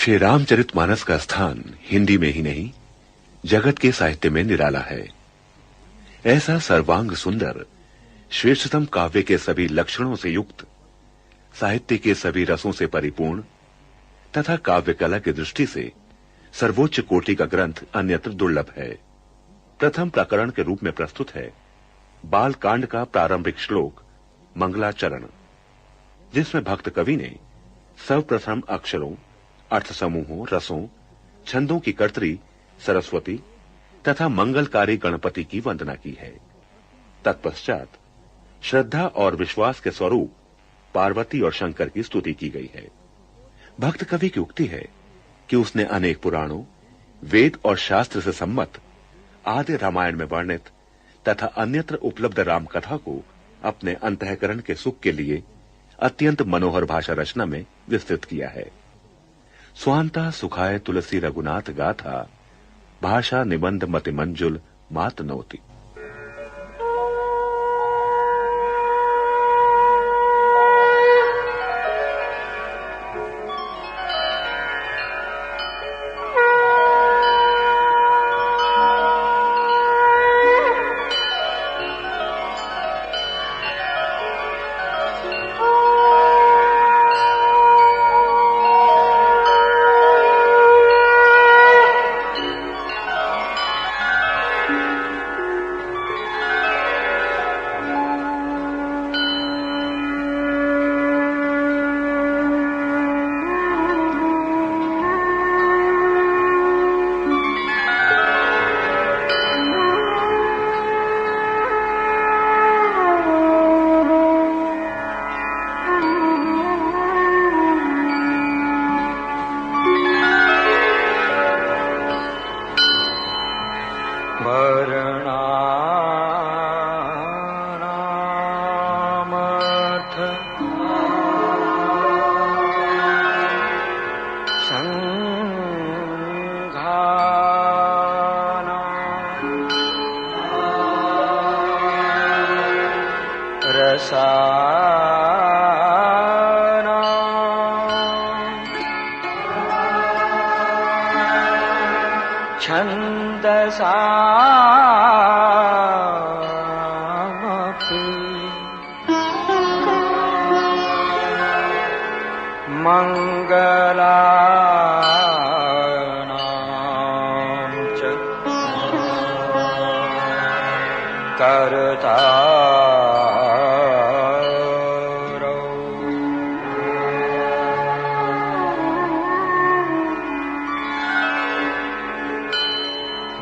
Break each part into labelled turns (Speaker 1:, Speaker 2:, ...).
Speaker 1: श्री रामचरितमानस का स्थान हिंदी में ही नहीं, जगत के साहित्य में निराला है। ऐसा सर्वांग सुंदर, श्रेष्ठतम काव्य के सभी लक्षणों से युक्त, साहित्य के सभी रसों से परिपूर्ण तथा काव्य कला की दृष्टि से सर्वोच्च कोटि का ग्रंथ अन्यत्र दुर्लभ है। प्रथम प्रकरण के रूप में प्रस्तुत है बाल कांड का प्रारंभिक श्लोक मंगलाचरण, जिसमें भक्त कवि ने सर्वप्रथम अक्षरों, अर्थ समूहों, रसों, छंदों की कर्त्री सरस्वती तथा मंगलकारी गणपति की वंदना की है। तत्पश्चात श्रद्धा और विश्वास के स्वरूप पार्वती और शंकर की स्तुति की गई है। भक्त कवि की उक्ति है कि उसने अनेक पुराणों, वेद और शास्त्र से सम्मत आदि रामायण में वर्णित तथा अन्यत्र उपलब्ध राम कथा को अपने अंतःकरण के सुख के लिए अत्यंत मनोहर भाषा रचना में विस्तृत किया है। स्वांता सुखाय तुलसी रघुनाथ गाथा, भाषा निबंध मति मंजुल मात नोति।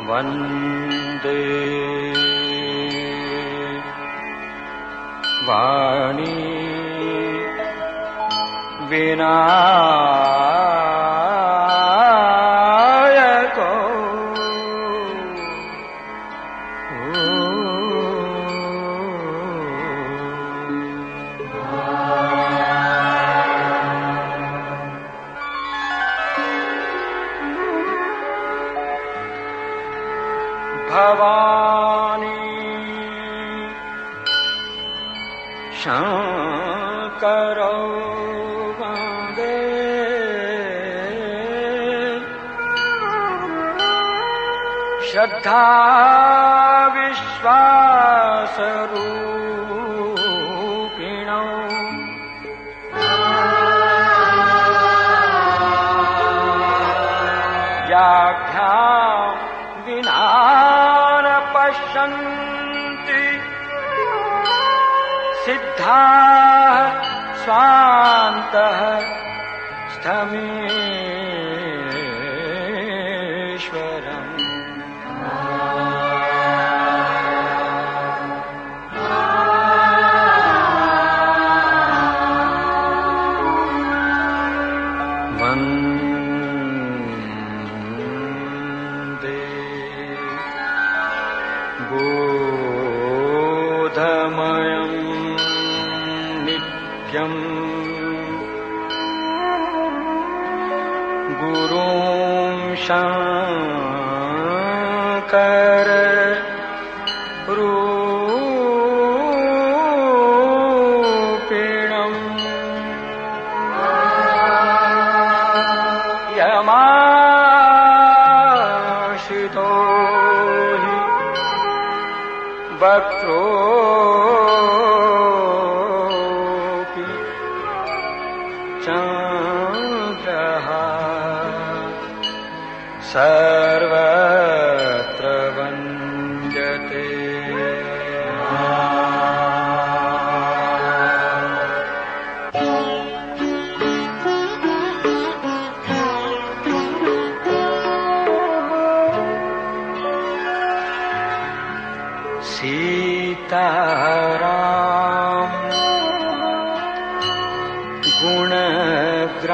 Speaker 2: वन्दे वाणी विनायको भवानी शंकरो वन्दे श्रद्धा विश्वास रूपिणो व्याख्या विना पश्यन्ति सिद्धा स्वान्तः स्थमीश्वरम् वन्दे बोधमयं नित्यं गुरुं शंकर रूपिणं यं वक्त्रोऽपि चन्द्रः सर्वत्र वन्द्यते। सीताराम गुणग्राम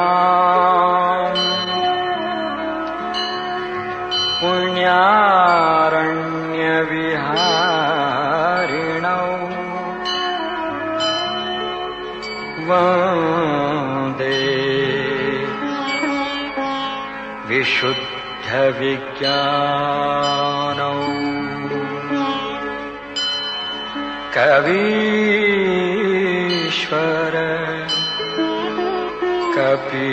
Speaker 2: पुण्यारण्यविहारिणौ वन्दे विशुद्धविज्ञानौ कवीश्वर कपीश्वरौ।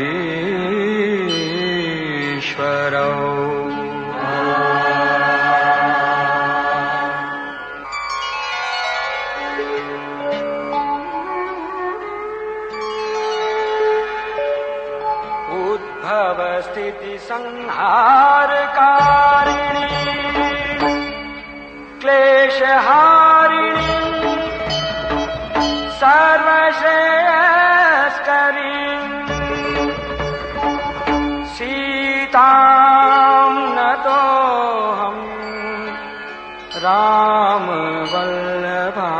Speaker 2: उद्भवस्थिति संहारकारिणी क्लेशहारिणी सर्वश्रेयस्करी सीतां नतोऽहं रामवल्लभा।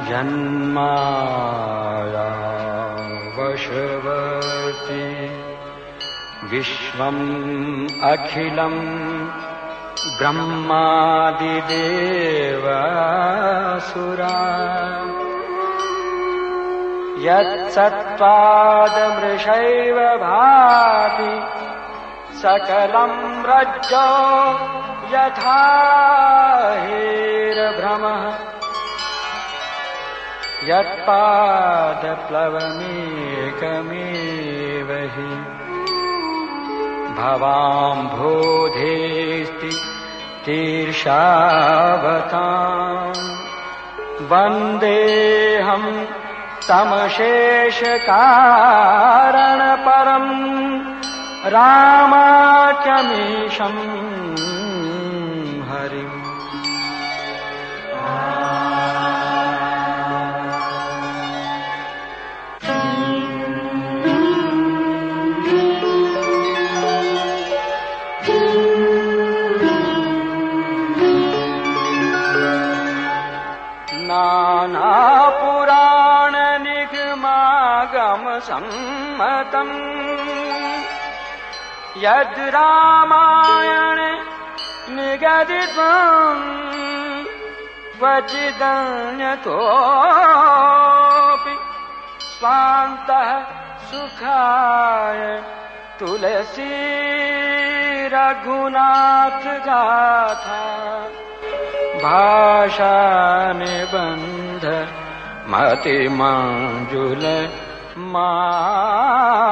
Speaker 2: जन्माया वशवर्ती विश्वम् अखिलम् ब्रह्मादिदेवासुरा यत्सत्त्वादमृषैव भाति सकलम् रज्जो यथा हेरभ्रमः यत्पादप्लवमेकमेव हि भवाम्भोधेस्ति तीर्षावताम् वन्देऽहं तमशेषकारणपरम् रामाख्यमीशम् हरिम्। नानापुराण निगमागम सम्मतम् यद् रामायण निगदितम् क्वचिदन्यतोऽपि स्वान्तः सुखाय तुलसी रघुनाथ गाथा भाषा निबंध मतिमंजुल मातनु।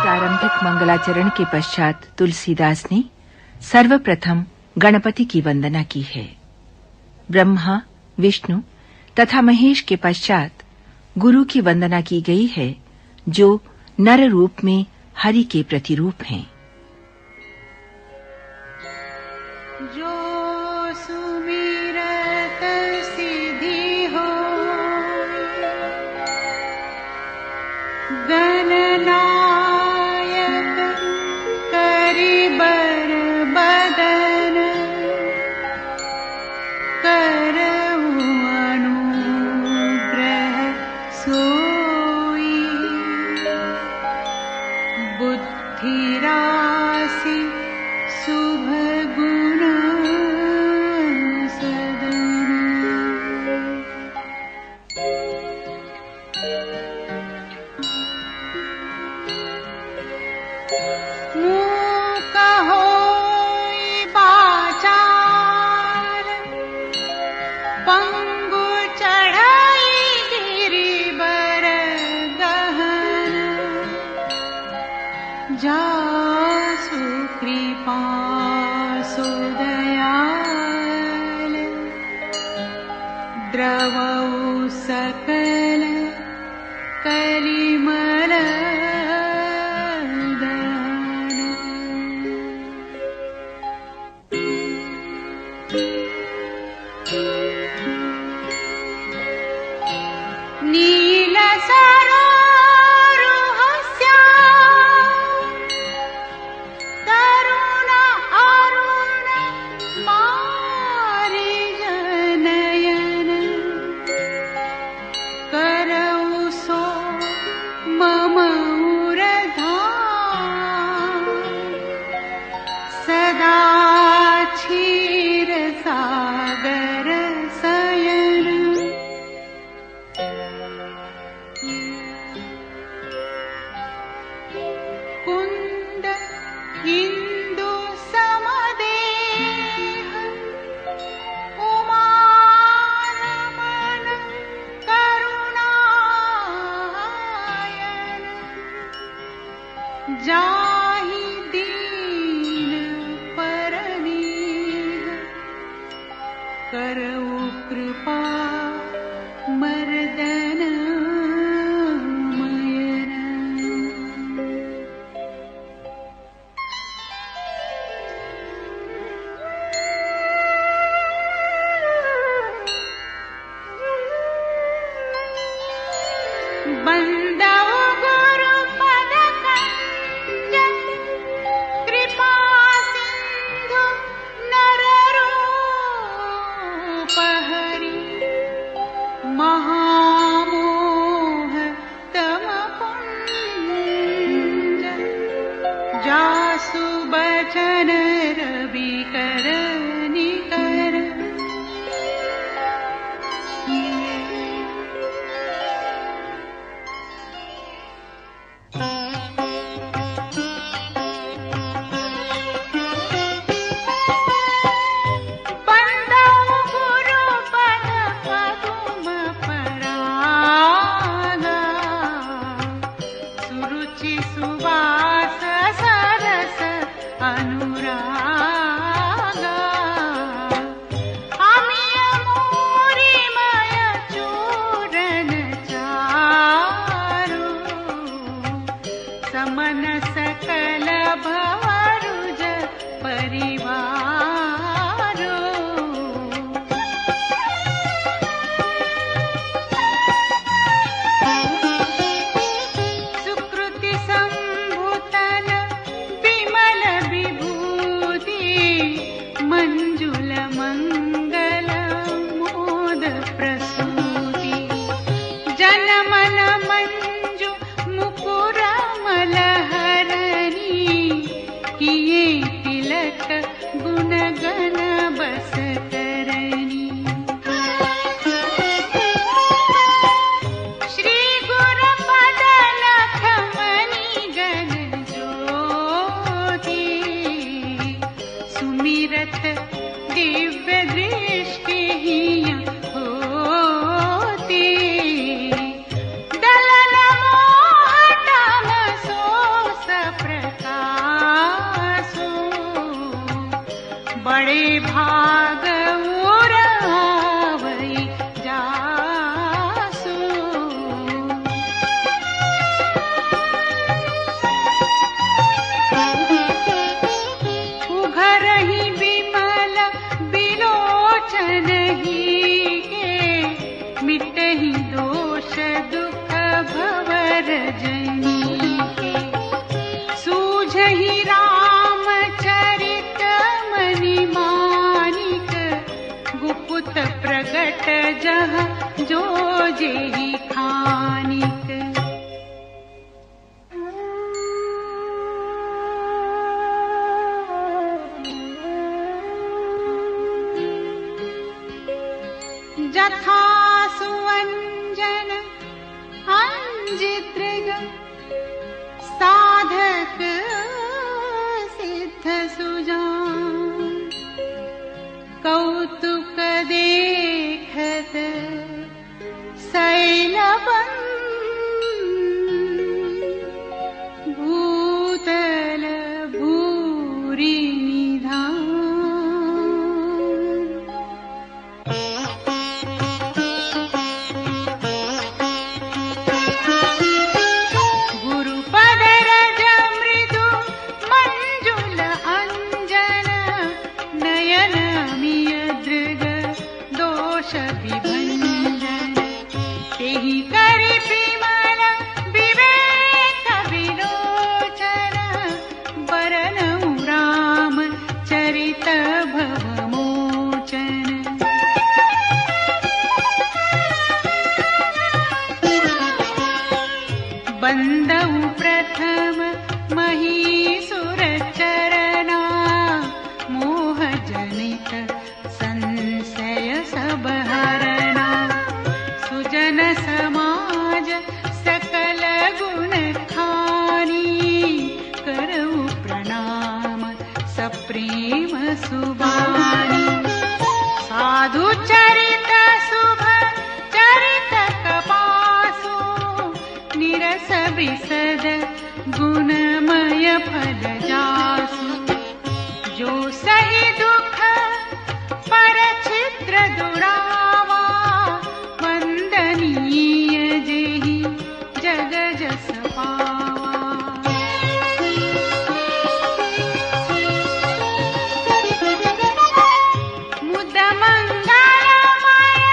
Speaker 3: प्रारंभिक मंगलाचरण के पश्चात तुलसीदास ने सर्वप्रथम गणपति की वंदना की है। ब्रह्मा, विष्णु तथा महेश के पश्चात गुरु की वंदना की गई है, जो नर रूप में हरि के प्रतिरूप हैं।
Speaker 4: जो सुमिरत सिद्धि हो गणनायक करि बर बदन सोई बुद्धि राशि शुभ गुण सदन। मूक होई बाचार पंगु चढ़ाई गिरिबर गहन। जासु कृपा सु दयाल द्रवौ सकल कलिमल दहन। नील सरोरुह श्याम तरुण अरुण पारिजनयन। करौ सो मम उरधाम सदा क्षीर सागर शयन। कुंद इंदु समदेह उमानमन करुणायन। जाहि दीन परनीह करौ कृपा मर्दन मयन। बंदौ गुरु पद कंज कृपा सिंधु नर रूप हरि। महामोह तम पुंज जासु बचन रवि कर निकर। बंदौ गुरु पद पदुम परागा सुरुचि सुवास सरस अनुरागा। अमिय मूरिमय चूरन चारु समन सकल भवरुज परिवारो। सुकृति संभूतन विमल विभूति मंजुल मंगल मोद प्रसूति। जन मन मंजु मुकुर मलहरणी किए तिलक गुण गण बस करनी। श्री गुरु पद लख मणि गण ज्योति सुमिरत दिव्य दृष्टि होती। दलन मोहटम सोस प्रकाशो बड़े भाग उरावई जासु। उघरहि विमल बिलोचन ही के मिटहि दोष दुख भवर जनी के। सूझहि रामचरित मणि मानिक गुप्त प्रगट जहाँ जो जेहि खान। मंजितृग साधक सिद्ध सुजान कौतुक देखत शैलबन भूतल भूरि निधान। गुरुपद रज मृदु मंजुल अंजन नयन मिय दृग दोष विभंजन तेहि करि विमल विवेक विलोचन वरनउ राम चरित भवमोचन। बंदउ प्रथम महीसुर चरना मोह जनित संशय सब हरना सुजन समाज सकल गुण खानी करऊ प्रणाम सप्रेम सुबानी। साधु चरित शुभ चरित कपासु निरस विसद गुणमय फल जासु। जो सही दुख पर छिद्र दुरावा वंदनीय जेहि जग जस पावा। मुद मंगलमय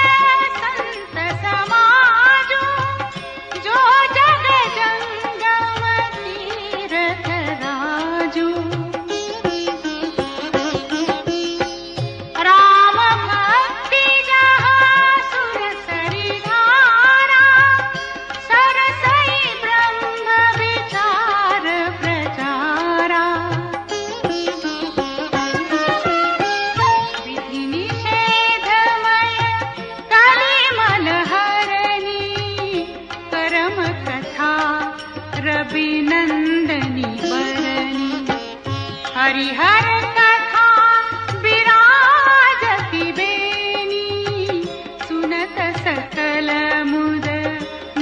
Speaker 4: संत समाजो जो जग जंगम तीरथ राजो। राम भक्ति जहाँ सुरसरी धारा सरसई ब्रह्म विचार प्रचारा। विधि निषेधमय कलिमल हरणी करम कथा रविनंदनी बरनी। हरिहर कथा विराजति बेनी सुनत सकल मुद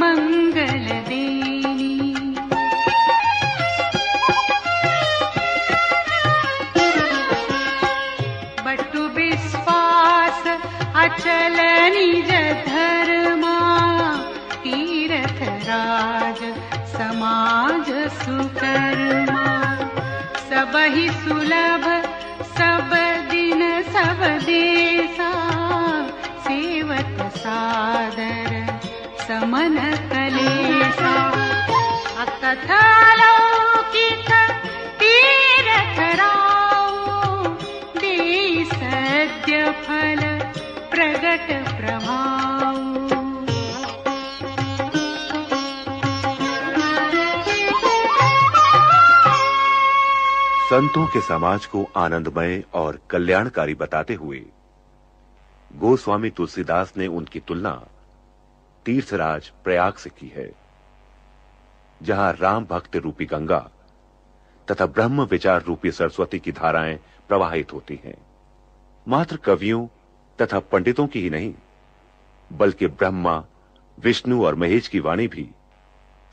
Speaker 4: मंगल देनी। बटु विश्वास अचल निज धर्मा तीरथ राज समाज सुकर्मा। सबहि सुलभ सब दिन सब देसा सेवत सादर समन कलेसा। अकथ अलौकिक तीरथ राऊ देई सद्य फल प्रगट प्रभाऊ।
Speaker 1: संतों के समाज को आनंदमय और कल्याणकारी बताते हुए गोस्वामी तुलसीदास ने उनकी तुलना तीर्थराज प्रयाग से की है, जहां राम भक्त रूपी गंगा तथा ब्रह्म विचार रूपी सरस्वती की धाराएं प्रवाहित होती हैं। मात्र कवियों तथा पंडितों की ही नहीं, बल्कि ब्रह्मा, विष्णु और महेश की वाणी भी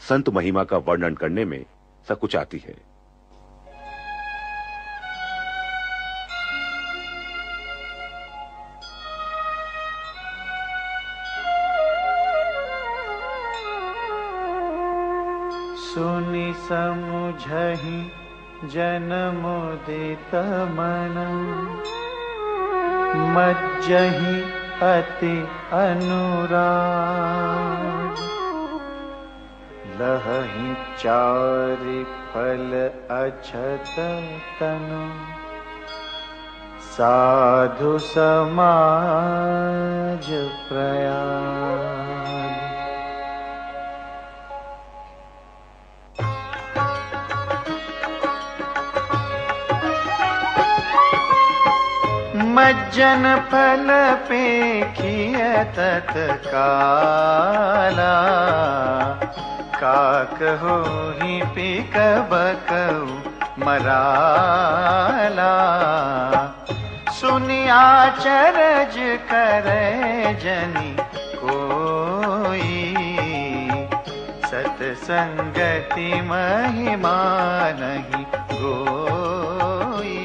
Speaker 1: संत महिमा का वर्णन करने में सकुचाती है।
Speaker 2: सुनि समुझहि जन मुदित मन मज्जहि अति अनुराग। लहहि चारि फल अछत तनु साधु समाज प्रयाग। मज्जन फल पेखिय तत्काला काक हो ही पीक बकऊ मराला। सुनिया चरज करे जनी कोई, सतसंगति महिमा नहीं गोई।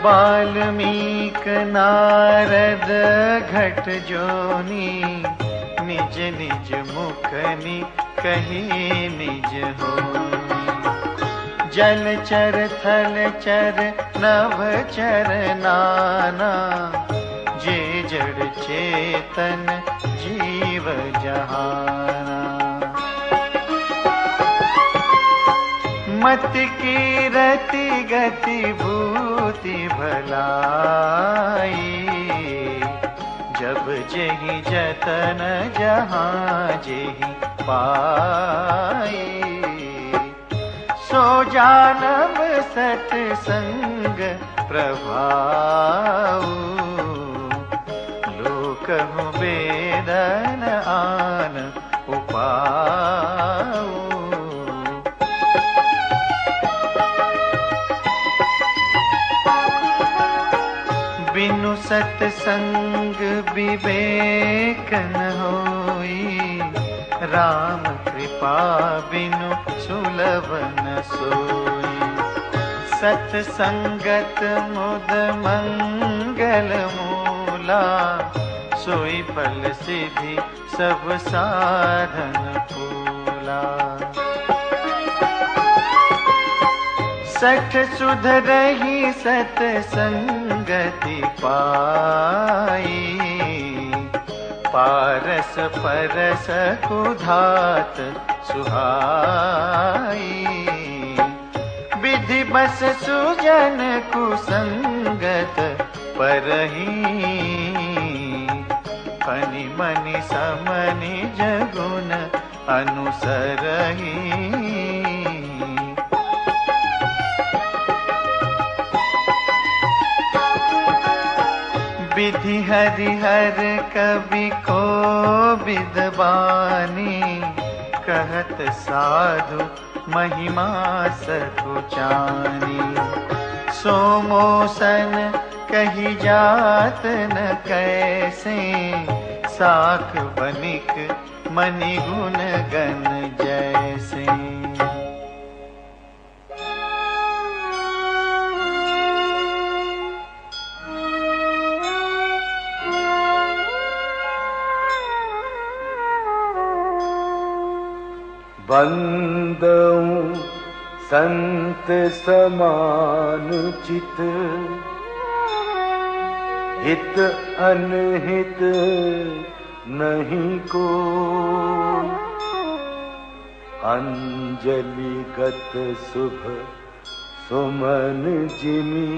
Speaker 2: वाल्मीक नारद घट जोनी, निज निज मुखनि कही निज होनी। जलचर थलचर नभचर नाना, जे जड़ चेतन जीव जहाना। मत की रति गति भूति भलाई, जब जेहि जतन जहाँ जेहि पाई। सो जानब सतसंग प्रभाऊ, लोकहु वेदन आन उपाऊ। बिनु सतसंग विवेक न होई, राम कृपा बिनु सुलभ न सोई। सतसंगत मुद मंगल मूला, सोई फल सिद्धि सब साधन फूला। सठ सुध रही सतसंगति पाई, पारस परस कुधात सुहाई। विधि बस सुजन कुसंगत परही, फनि मनि समनि जगुन अनुसरही। विधि हरिहर कवि को विद्वानी, कहत साधु महिमा सकुचानी। सो मोसन कही जात न कैसे, साख बनिक मनि गुण गण जैसे।
Speaker 5: बंदऊं संत समान चित, हित अनहित नहीं को। अंजलि गत शुभ सुमन जिमि,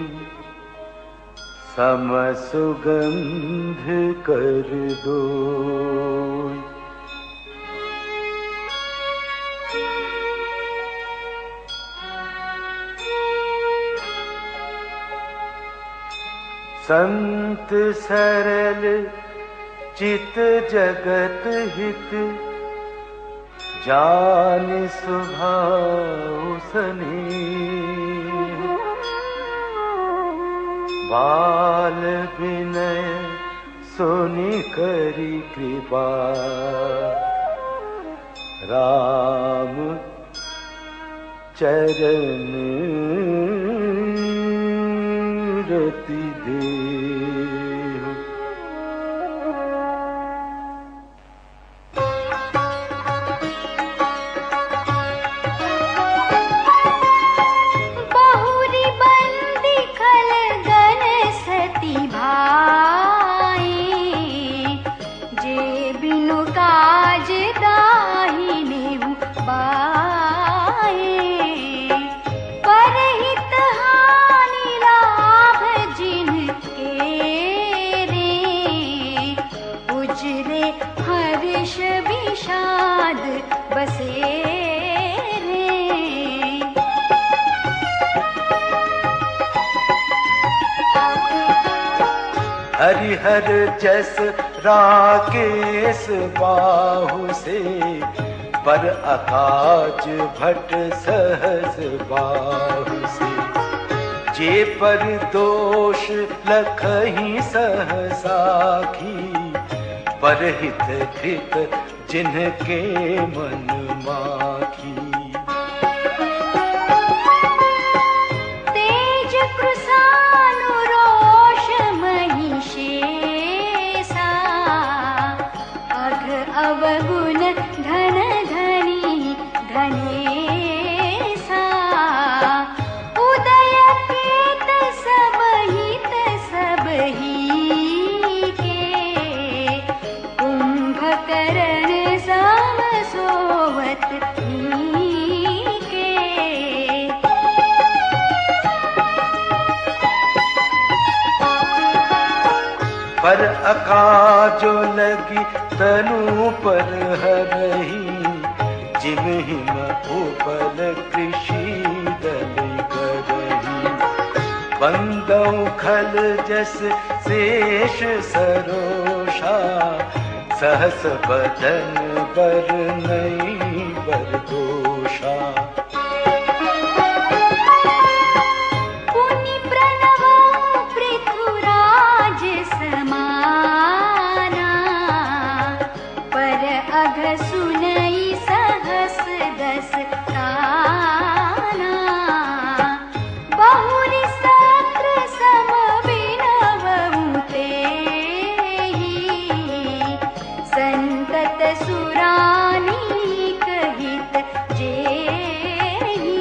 Speaker 5: सम सुगंध कर दो। संत सरल चित जगत हित, जान सुभाव स्नेह। बाल विनय सुनि करी कृपा, राम चरण रति देह।
Speaker 4: बहुरी बंदी खल गन सती भाई, जे बिनु काज दाहिने बाई। परहित हानि लाभ जिनके रे,
Speaker 5: हरिहर जस राकेश बाहु से, पर अकाज भट सहज बाहु से। जे पर दोष लखहि सहसाखी, परहित कृत जिनके मन माखी।
Speaker 4: तेज कृसानु रोष महिषेसा, अघ अवगुण धन धनी धनेसा। उदय केत सब हित सब ही के, कुंभकर्ण सम सोवत नीके।
Speaker 5: पर अकाजो लगी तनु पर हरही, जिम हिम उपल कृषि दल करही। बंदौ खल जस शेष सरोषा, सहस बदन बर नहीं बर दोषा।
Speaker 4: पुनि प्रणवो पृथुराज समाना, पर अघ सुनई सहस दस ताना। बहुरि सत्र सम विनवहु तेहि, संतत सुरानीक हित जेहि।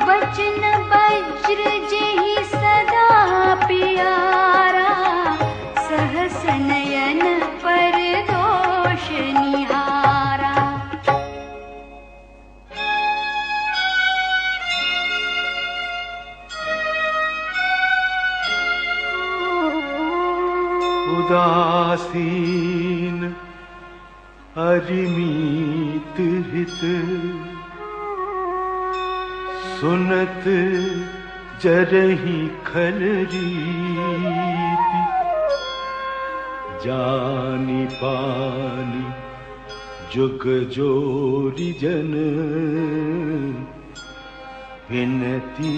Speaker 4: वचन वज्र जेहि सदा प्यारा, सहस नयन पर दोष निहारा।
Speaker 5: उदासीन अरिमीत हित, सुनत जरहि खल रीति। जानी पानी जुग जोरी जन, विनती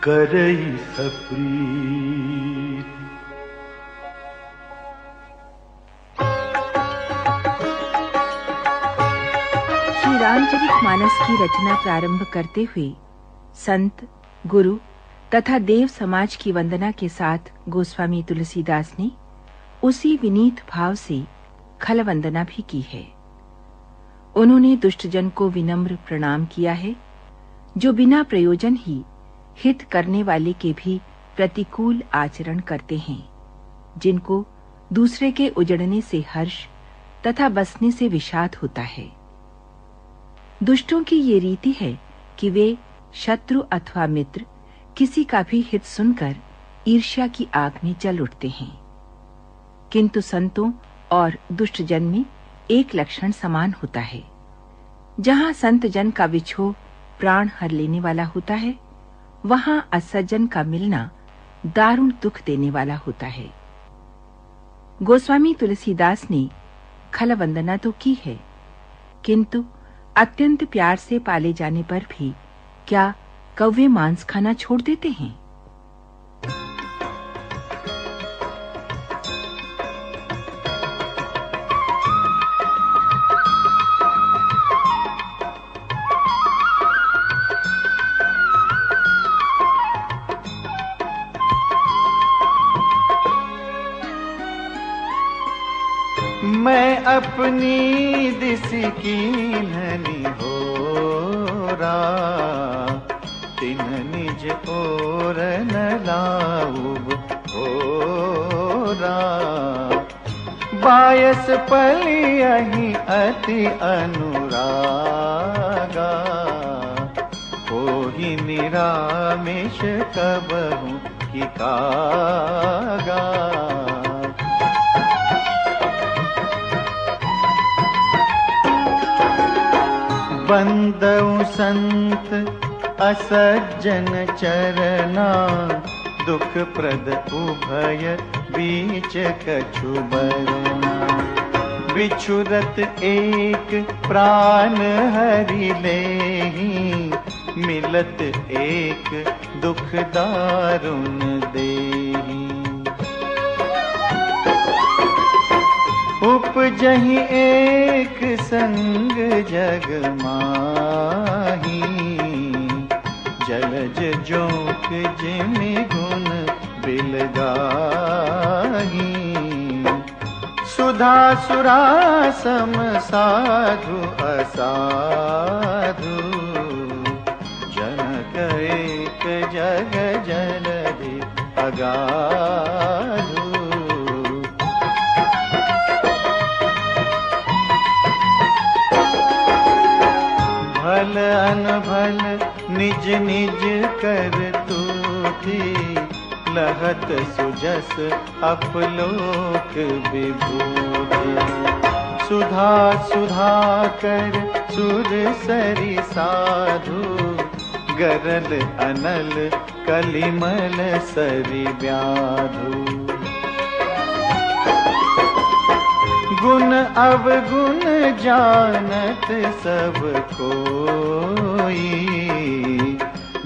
Speaker 5: करई सप्रीति।
Speaker 3: श्री रामचरितमानस की रचना प्रारंभ करते हुए संत, गुरु तथा देव समाज की वंदना के साथ गोस्वामी तुलसीदास ने उसी विनीत भाव से खल वंदना भी की है। उन्होंने दुष्टजन को विनम्र प्रणाम किया है, जो बिना प्रयोजन ही हित करने वाले के भी प्रतिकूल आचरण करते हैं, जिनको दूसरे के उजड़ने से हर्ष तथा बसने से विषाद होता है। दुष्टों की ये रीति है कि वे शत्रु अथवा मित्र किसी का भी हित सुनकर ईर्ष्या की आग में जल उठते हैं। किंतु संतों और दुष्ट जन में एक लक्षण समान होता है। जहां संत जन का विछोह प्राण हर लेने वाला होता है, वहां असज्जन का मिलना दारुण दुख देने वाला होता है। गोस्वामी तुलसीदास ने खल वंदना तो की है, किंतु अत्यंत प्यार से पाले जाने पर भी क्या कौवे मांस खाना छोड़ देते हैं?
Speaker 2: मैं अपनी दिस कीन्हनि होरा, तिन निज ओर न लाऊब होरा। बायस पलियहि अति अनुरागा, कोहि निरामिष कबहु की कागा। बंदउ संत असज्जन चरना, दुख प्रद उभय बीच कछु बरना। बिछुरत एक प्राण हरि लेहि, मिलत एक दुख दारुण देहि। उपजहि एक संग जग माही, जलज जोक जिमि गुण बिलगाही। सुधा सुरा सम साधु असाधु, जनक एक जग जलधि अगाधु। भल अनभल निज निज कर तूती, लहत सुजस अपलोक विभूति। सुधा सुधा कर सुर सरि साधु, गरल अनल कलिमल सरि व्याधु। गुण अवगुण जानत सब कोई,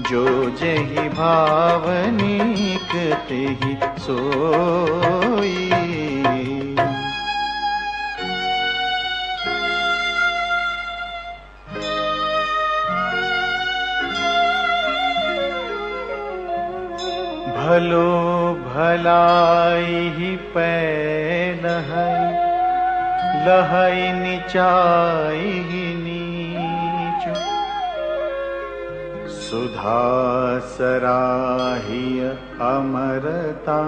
Speaker 2: जो जहि भावनीक तेहि सोई। भलो भलाई पैन है, लहै नीचाई नीच। सुधा सराहिय अमरता,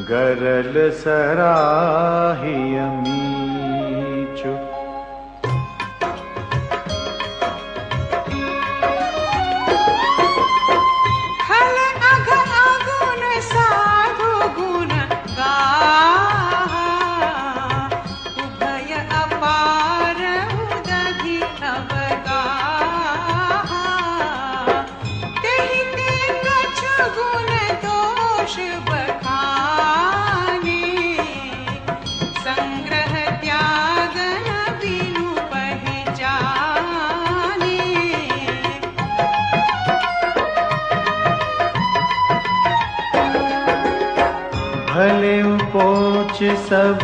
Speaker 2: गरल सराहिय मीच। भले उपोच सब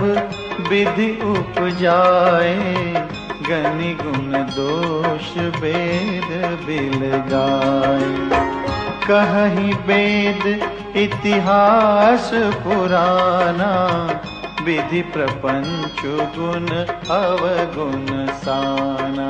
Speaker 2: विधि उपजाए, गनि गुण दोष वेद बिल गाए। कहहि वेद इतिहास पुराना, विधि प्रपंच गुण अवगुण साना।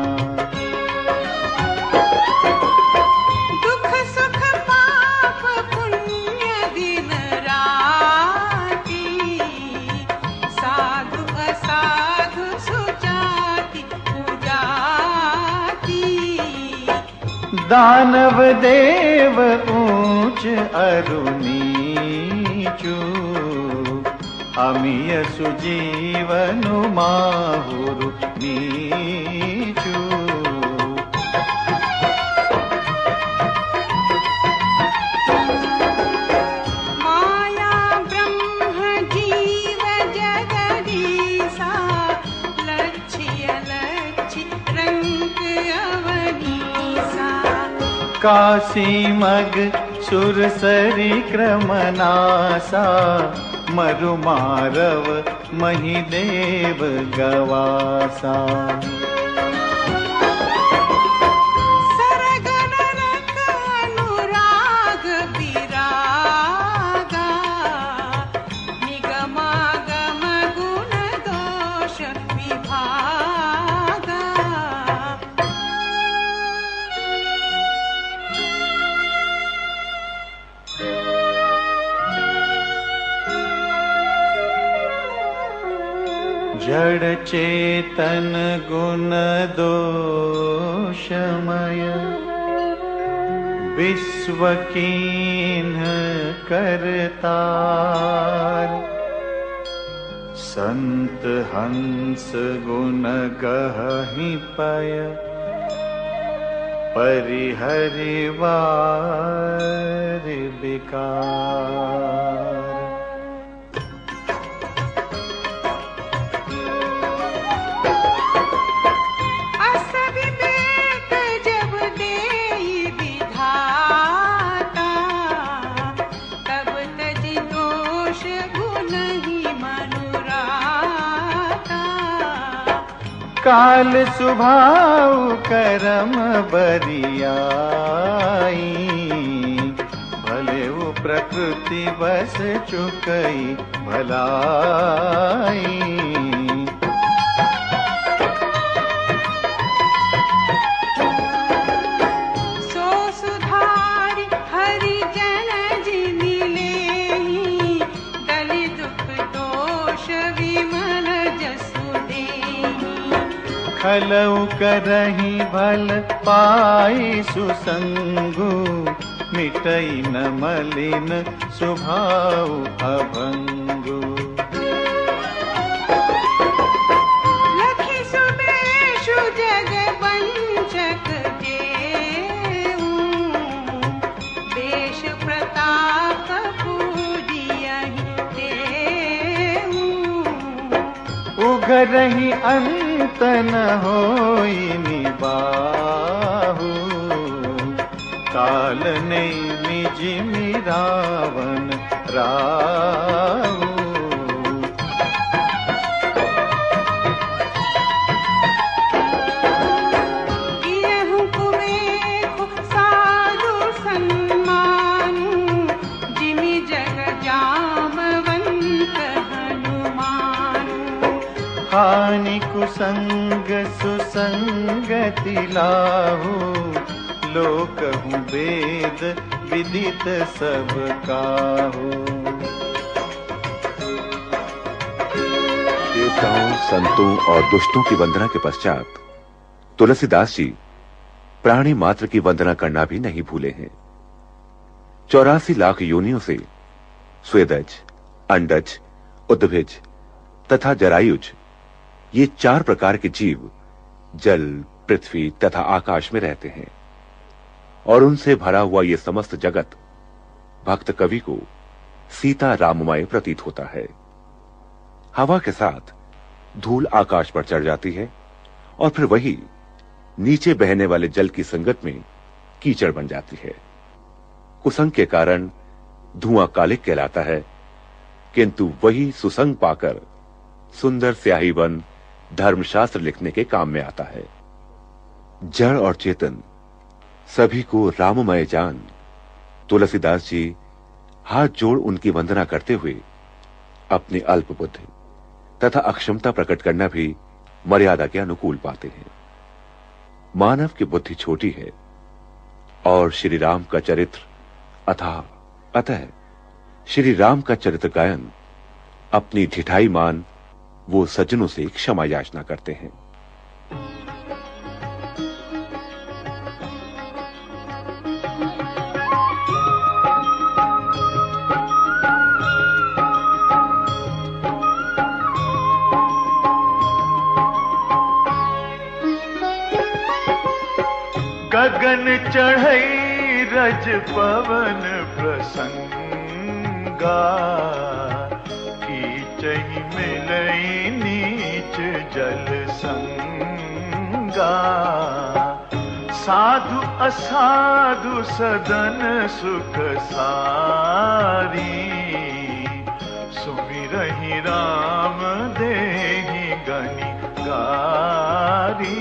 Speaker 2: दानव देव ऊंच अरु नीचु, अमिय सुजीवनु माहुरु नीचु।
Speaker 4: माया ब्रह्म जीव जगदीसा, लक्ष्य लक्ष्य रंग अवनीसा।
Speaker 2: काशी मग सुरसरी क्रमनासा, मरु मारव महिदेव गवासा।
Speaker 4: सरगनरक अनुराग विरागा, निगमागम गुण दोष विभागा।
Speaker 2: जड़ चेतन गुण दोषमय, विश्व कीन्ह करतार। संत हंस गुण गहि पय परिहरि वार विकार।
Speaker 4: अस विवेक जब देई विधाता, तब तजि दोष गुण ही मनुराता।
Speaker 2: काल सुभाव करम बरियाई, भले वो प्रकृति बस चुकई भलाई।
Speaker 4: सो सुधारि हरि जन जिनि लेहि, दलि दुख दोष विमल जसु देहि।
Speaker 2: खलउ करहि भल पाई सुसंगु, मिटई न मलिन स्वभाव अभंगु।
Speaker 4: लखि सुबेशु जग वंचक जेऊ, देश प्रताप पूजियहि देऊ।
Speaker 2: उघरहि अंत न होई निबाहु, काल ने निजि रावण राहु।
Speaker 4: गिरहु कुबेखु साधु सन्मानु, जिमि जग जामवंत हनुमानु।
Speaker 2: हानि कुसंग सुसंगति लाहु, लोकहु वेद विदित सब काहू।
Speaker 1: देवताओं, संतों और दुष्टों की वंदना के पश्चात तुलसीदास जी प्राणी मात्र की वंदना करना भी नहीं भूले हैं। 84 लाख योनियों से स्वेदज, अंडज, उद्भिज तथा जरायुज, ये 4 प्रकार के जीव जल, पृथ्वी तथा आकाश में रहते हैं और उनसे भरा हुआ ये समस्त जगत भक्त कवि को सीता राममय प्रतीत होता है। हवा के साथ धूल आकाश पर चढ़ जाती है और फिर वही नीचे बहने वाले जल की संगत में कीचड़ बन जाती है। कुसंग के कारण धुआं कालिक कहलाता है, किंतु वही सुसंग पाकर सुंदर स्याही बन धर्मशास्त्र लिखने के काम में आता है। जड़ और चेतन सभी को राममय जान तुलसीदास जी हाथ जोड़ उनकी वंदना करते हुए अपनी अल्प बुद्धि तथा अक्षमता प्रकट करना भी मर्यादा के अनुकूल पाते हैं। मानव की बुद्धि छोटी है और श्री राम का चरित्र अतः श्री राम का चरित्र गायन अपनी ढिठाई मान वो सज्जनों से क्षमा याचना करते हैं।
Speaker 5: गगन चढ़ई रज पवन प्रसंगा, कीचहि मिलई नीच जल संगा। साधु असाधु सदन सुख सारी, सुमिरहि राम देहि गनि गारी।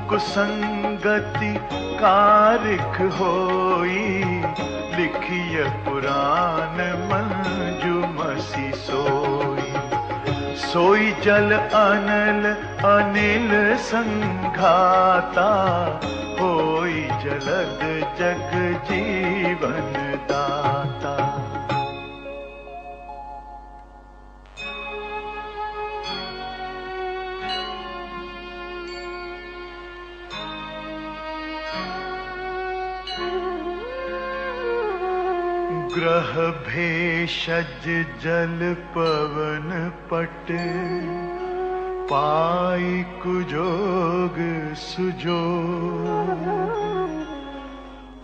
Speaker 5: कुसंगति कारिख होई, लिखिय पुराण मंजुमसी सोई। सोई जल अनल अनिल संघाता, होई जलद जग जीवन दाता। ग्रह भेषज जल पवन पट पाई कुजोग सुजोग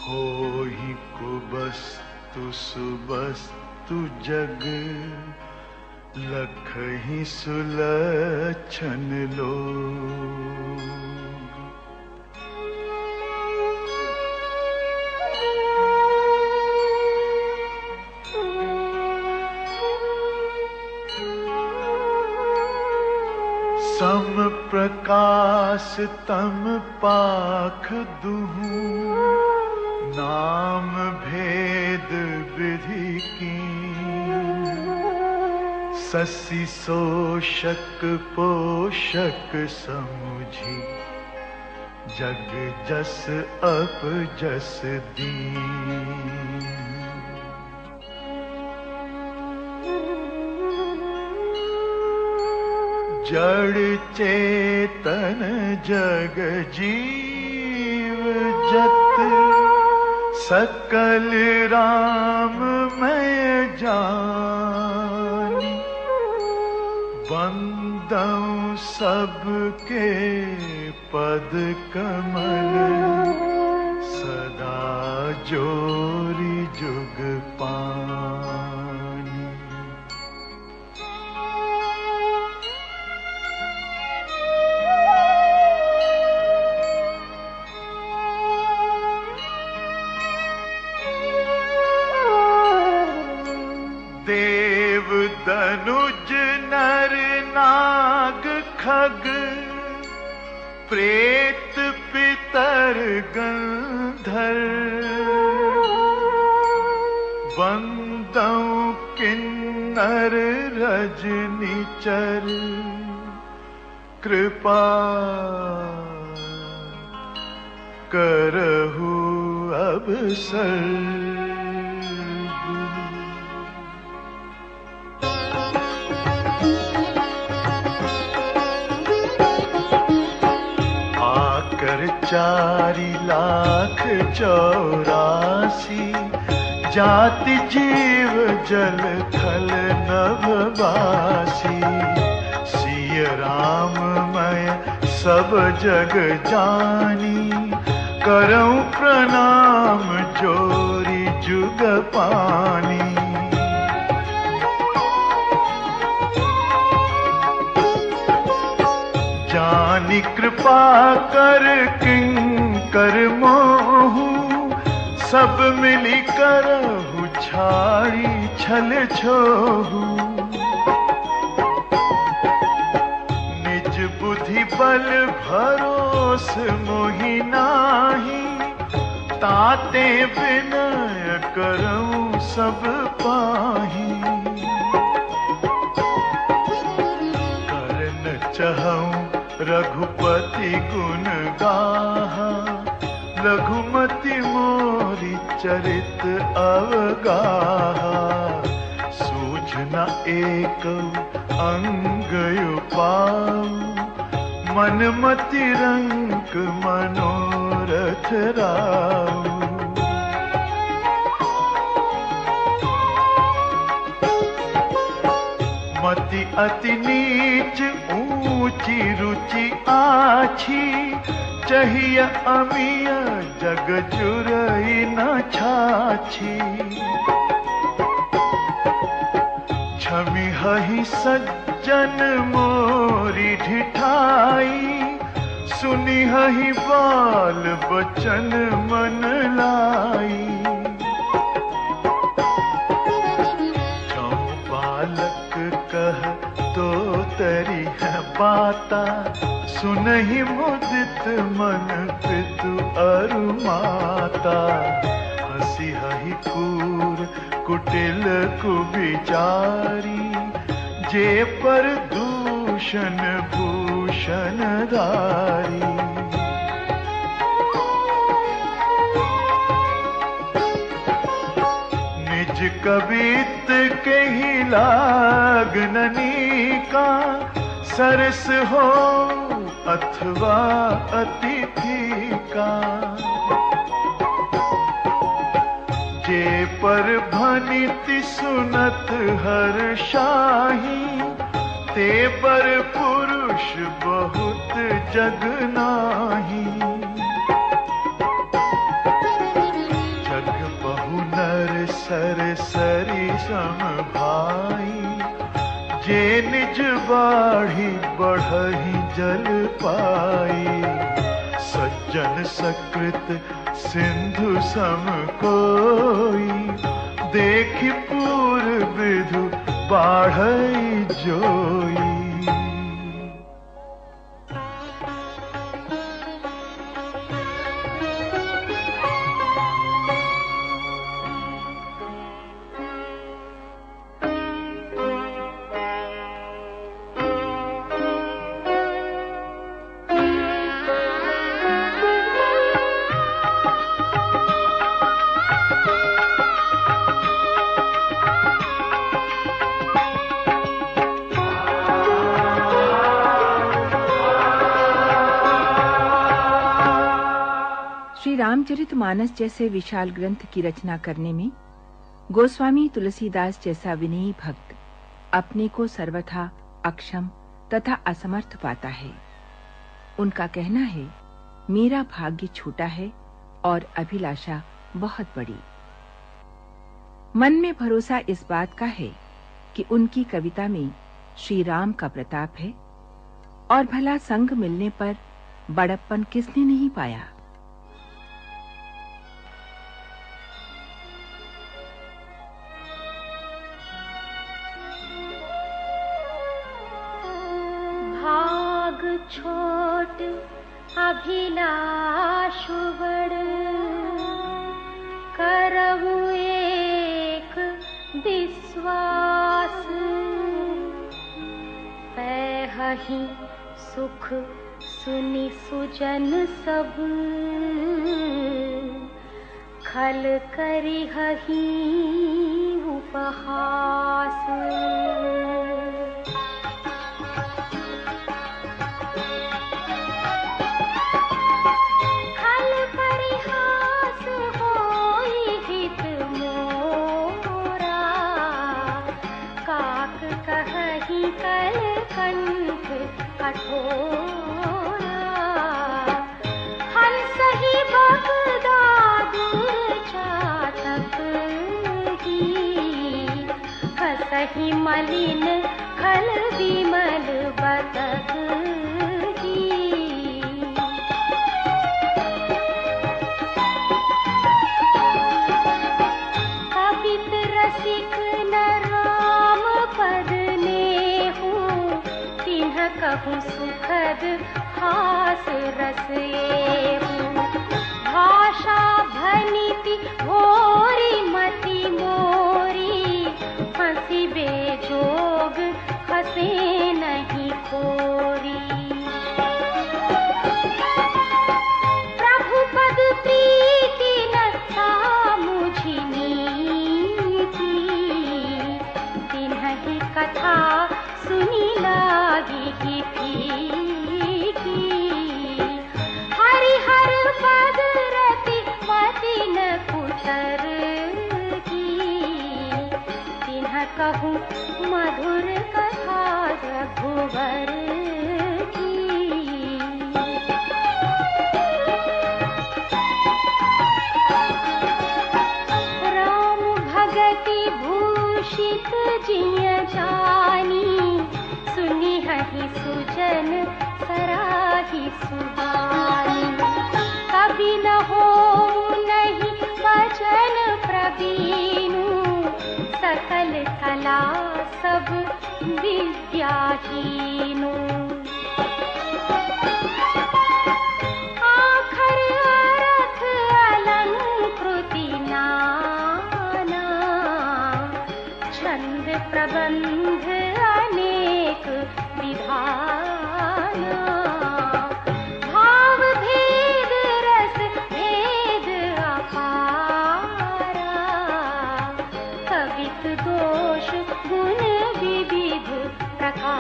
Speaker 5: होहि कुबस्तु सुबस्तु जग लखहि सुलक्षण लोग। सम प्रकाश तम पाख दुहु नाम भेद विधि की ससी शोषक पोषक समुझी जग जस अप जस दीन। जड़ चेतन जग जीव जत सकल राम मैं जानी बंदऊं सबके पद कमल सदा जोरी जुग पानी। देव धनुज नर नाग खग प्रेत पितर गंधर्व बंदऊं किन्नर रजनीचर कृपा करहु अवसर। चारि लाख 84 जाति जीव जल थल नभवासी सिय राम मैं सब जग जानी करऊं प्रणाम जोरी जुग पानी। जानी कृपा कर किंकर मोहु सब मिली करहु छाड़ी छल छोहु। निज बुद्धि बल भरोस मोहि नाही ताते विनय करऊं सब पाही। करन चहऊं रघुपति गुण गाहा लघुमति मोरी चरित अवगाहा। सूझ न एक अंग उपाऊ मन मति रंक मनोरथ राऊ। मति अति नीच ऊंची रुचि आछी चाहिए अमिय जग जुरई न छाछी। छमि हहि सज्जन मोरी ढिठाई सुनि हहि बाल बचन मन लाई। कह तो तरी है बाता सुनहि मुदित मन पितु अरु माता। हसी हहि कूर कुटिल कुविचारी जे पर दूषण भूषण धारी। निज कवित के ही लागननी का सरस हो अथवा अतिथि का। जे पर भनिति सुनत हर शाही, ते पर पुरुष बहुत जग नाही। जग बहु नर सर सरी सम भाई, जे निज बाढ़ी बढ़ही जल पाई। सज्जन सकृत सिंधु सम कोई, देखि पूर विधु बाढ़ई जोई।
Speaker 3: श्री रामचरितमानस जैसे विशाल ग्रंथ की रचना करने में गोस्वामी तुलसीदास जैसा विनयी भक्त अपने को सर्वथा अक्षम तथा असमर्थ पाता है। उनका कहना है, मेरा भाग्य छोटा है और अभिलाषा बहुत बड़ी। मन में भरोसा इस बात का है कि उनकी कविता में श्री राम का प्रताप है, और भला संग मिलने पर बड़प्पन किसने नहीं पाया।
Speaker 4: भाग छोट अभिलाष बड़, करहु एक विश्वास। पैहहि सुख सुनि सुजन सब, खल करिहहि उपहास। कठोरा हंस ही बगदादुर चातक ही, हंसहि मलिन खल विमल बतक ही। कवित रसिक न राम पद नेहु, तिन्ह कहूँ सुखद हास रस एहु। भाषा भनिति भोरी मति मोरी, हंसी बेजोग हंसे नहीं कोरी। प्रभु पद प्रीति न था मुझि नीति, तिन्ह ही कथा सुनी लागी की फीकी। हरिहर पद रति मति न कुतर की, तिन्ह कहूँ मधुर कथा रघुवर की। राम भगति भूषित जिय जानी, सुनी हहि सुजन सराही सुहानी। कभी न हो नहीं वचन प्रवीणु, सकल कला सब विद्याहीनु। आखर अर्थ अलंकृति नाना, छंद प्रबंध अनेक विधाना। भाव भेद रस भेद अपारा, कवित दोष गुण विविध प्रकारा।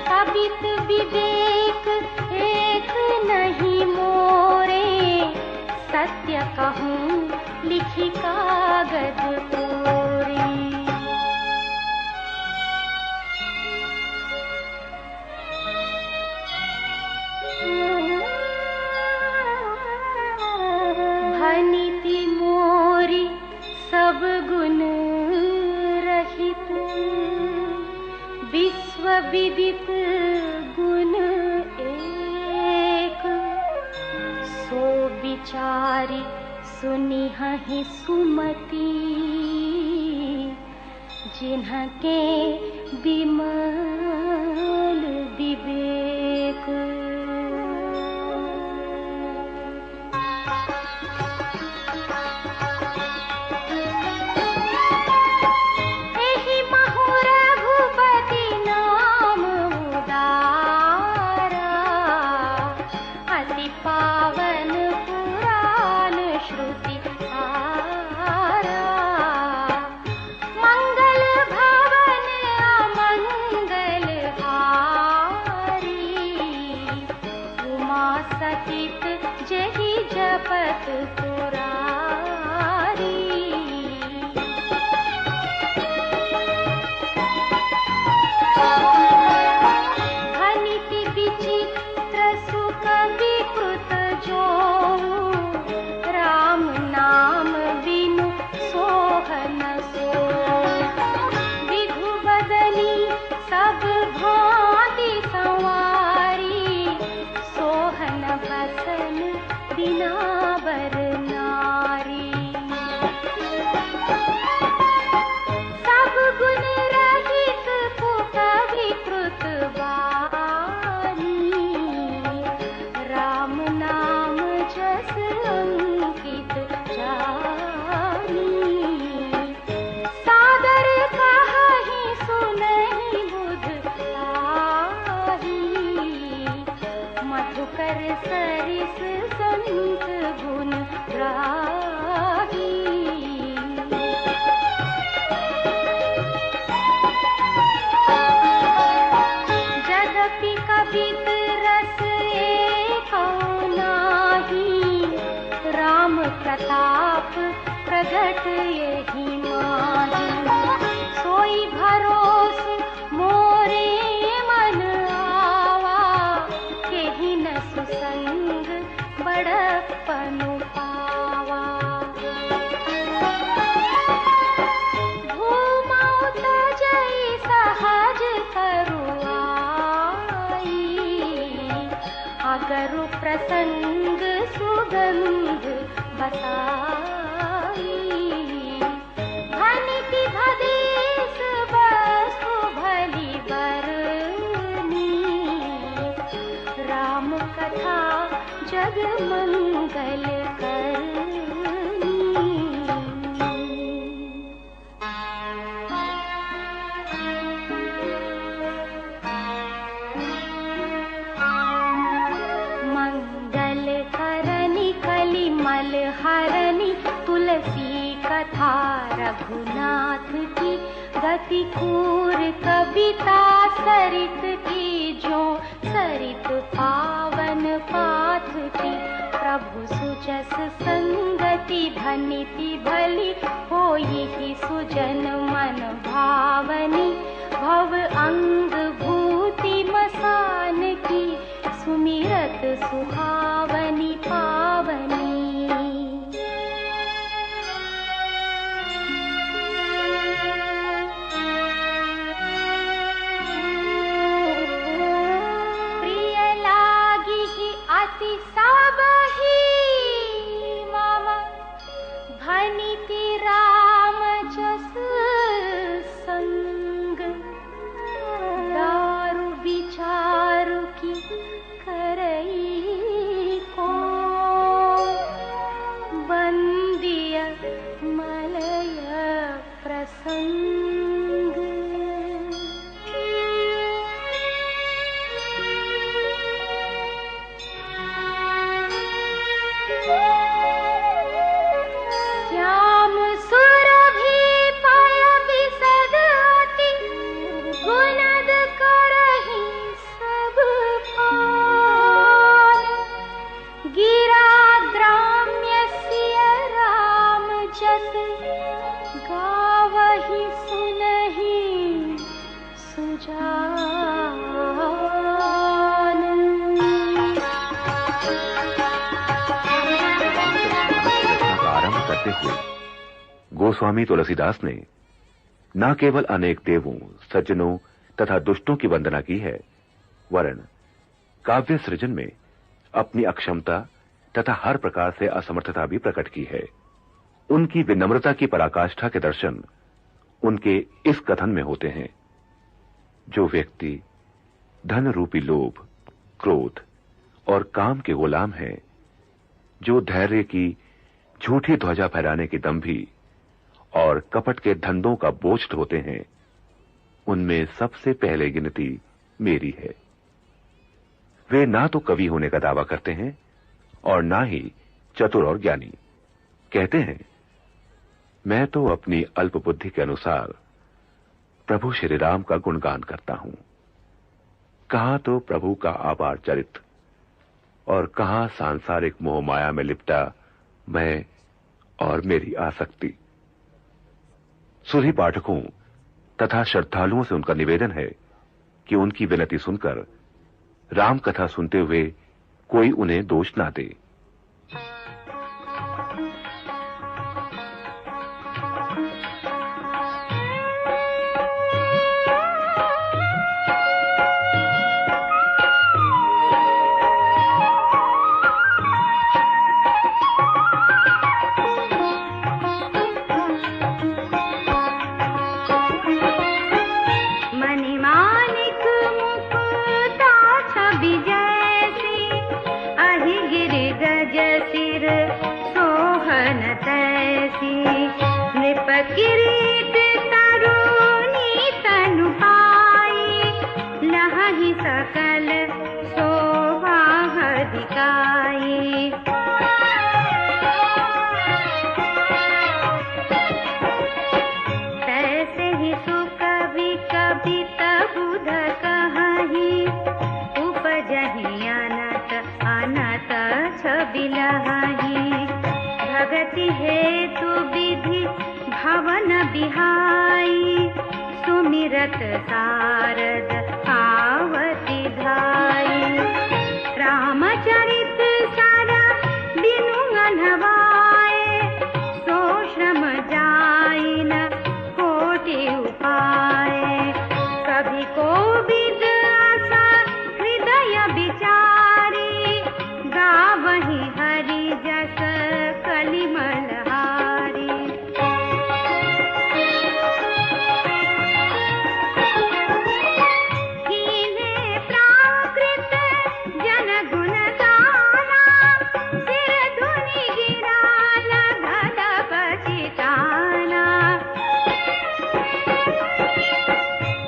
Speaker 4: कवित विवेक विदित गुण एक, सो विचारी सुनिहि सुमति, जिन्हके विमल विवेक। प्रताप प्रगट यही माही, सोई भरोस मोरे मन आवा, केहि न सुसंग बड़प्पन पावा। भूमौ तजई सहज करुआई, अगरु प्रसंग सुगंध बताई। भनिति भदेस वस्तु भली बरनी, राम कथा जग मंगल करनी। मंगल करनी कली मल हरनी, तुलसी कथा रघुनाथ की, गति कूर कविता सरित की, जो सरित पावन पाथ की। प्रभु सुजस संगति भनिति भली, होई ही सुजन मन भावनी। भव अंग भूति मसान की, सुमिरत सुहावनी पावनी। प्रिय लागी ही अति सबहि मम, भनिति राम जस संग। दारु विचारु की करई को, बंदिय मलय प्रसंग। श्याम सुरभि पय विशद अति, गुणद करहि सब पान। गिरा ग्राम्य सिय राम जस, गावहि सुनहि सुजान।
Speaker 1: का आरंभ करते हुए गोस्वामी तुलसीदास ने न केवल अनेक देवों, सज्जनों, तथा दुष्टों की वंदना की है, वरन काव्य सृजन में अपनी अक्षमता तथा हर प्रकार से असमर्थता भी प्रकट की है। उनकी विनम्रता की पराकाष्ठा के दर्शन उनके इस कथन में होते हैं, जो व्यक्ति धन रूपी लोभ, क्रोध और काम के गुलाम है, जो धैर्य की झूठी ध्वजा फहराने की दंभी और कपट के धंधों का बोझ ढोते हैं, उनमें सबसे पहले गिनती मेरी है। वे ना तो कवि होने का दावा करते हैं और ना ही चतुर और ज्ञानी। कहते हैं, मैं तो अपनी अल्प बुद्धि के अनुसार प्रभु श्री राम का गुणगान करता हूं। कहां तो प्रभु का आपार चरित्र और कहां सांसारिक मोह माया में लिपटा मैं और मेरी आसक्ति। सुधी पाठकों तथा श्रद्धालुओं से उनका निवेदन है कि उनकी विनती सुनकर राम कथा सुनते हुए कोई उन्हें दोष ना दे।
Speaker 4: भगति हेतु विधि भवन बिहाई, सुमिरत सारद आवती धाई। रामचरित सारा बिनु अनवाए, सो श्रम जाई न कोटि उपाय। कभी को विद आशा हृदय विचारी, गावहि हरि जस कलिमलहारी। कीने प्राकृत जन गुण गाना, सिर धुनि गिरा लगल पछिताना।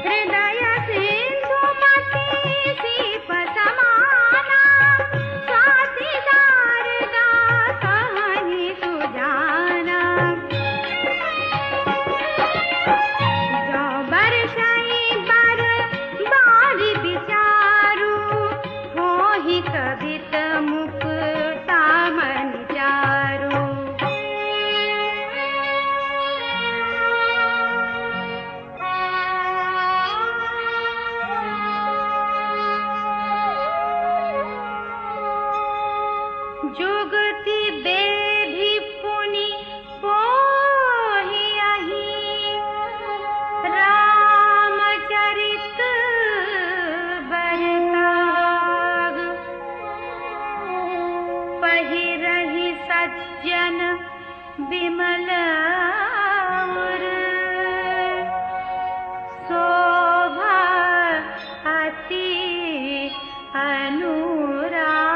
Speaker 4: हृदय सिंधु मति सीप समाना, साथीदार गा कहानी सुजाना। जो बरसाई बर बारी विचारू, होहि कवित मुक्ता मन चारू। जुगति बेधि पुनि पोहियहि, रामचरित बरताग। पहिरहि सज्जन विमल उर, शोभा अति अनुराग।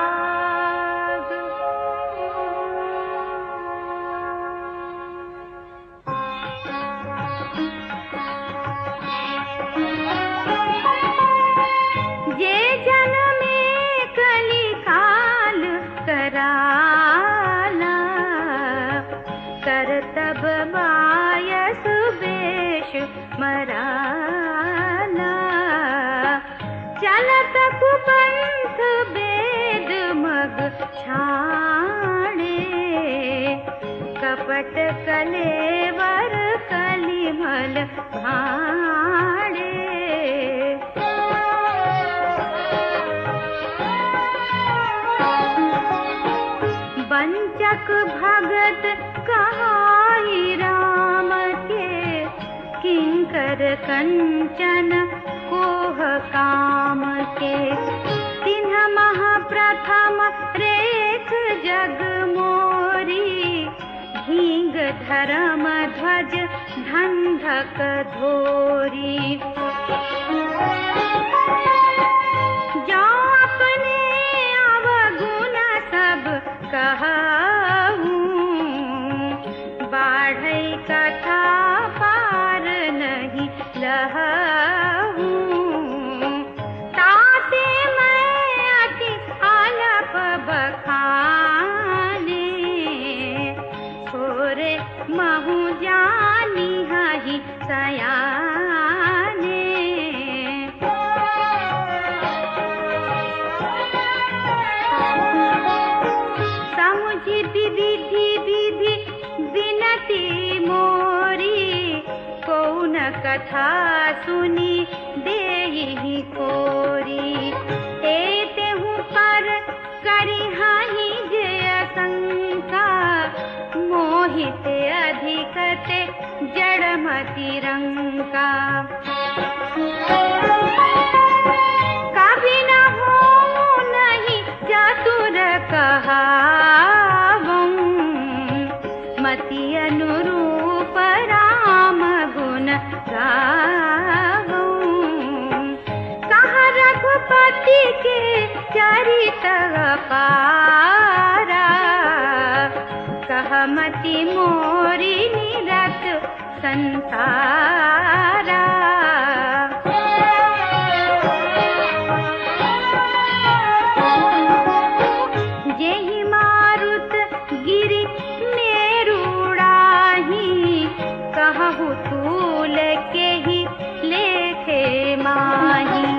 Speaker 4: जे जन में कलिकाल कराला, करतब बायस बेश मराला। चलत कुपंथ वेद मग छाणे, कपट कलेवर कलिमल भाणे। वंचक भगत कहाई राम के, किंकर कंचन को काम के। तिन्ह मह प्रथम रेख जग मोरी, हींग धर्म ध्वज धंधक धोरी। जो अपने अवगुण सब कहूं, बाढ़ई कथा पार नहीं लहूं। ताते मैं अति आलप बखाने, छोरे महु जानी हहि सयाने। समुझि विधि विधि विनती मोरी, कौन कथा सुनी देहि कोरी। तेहु पर करिहाहि जय शंका, मोहित अधिकते जड़मति रंका। कभी न हो नहीं चतुर कहावं, मति अनुरूप राम गुण गावं। कहा रघुपति के चरित अपारा, कहा मति मोरी निरत संसारा। जेहि मारुत गिरि मेरुड़ाही, कहु तूल केहि लेखे माही।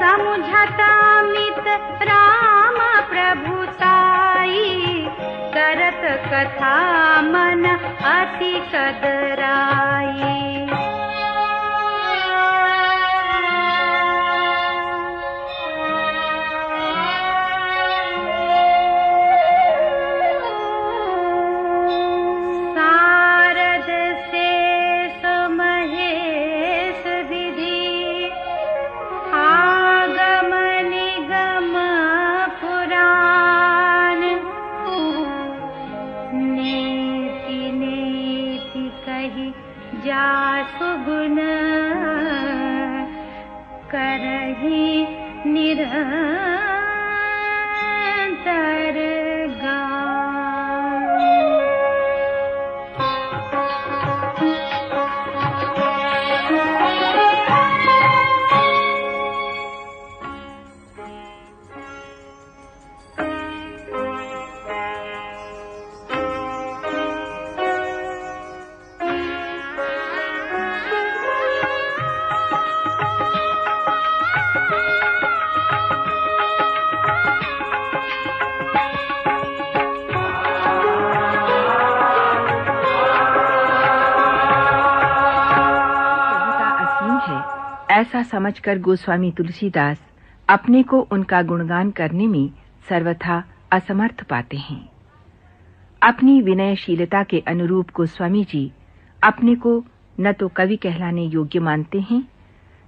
Speaker 4: समुझता मित राम प्रभु साई, करत कथा मन अति कदराई। सारद शेष महेश विधि, आगम निगम पुराण। नेति नेति कहि जासु गुण, करहि निरंतर गान।
Speaker 3: ऐसा समझकर गोस्वामी तुलसीदास अपने को उनका गुणगान करने में सर्वथा असमर्थ पाते हैं। अपनी विनयशीलता के अनुरूप गोस्वामी जी अपने को न तो कवि कहलाने योग्य मानते हैं,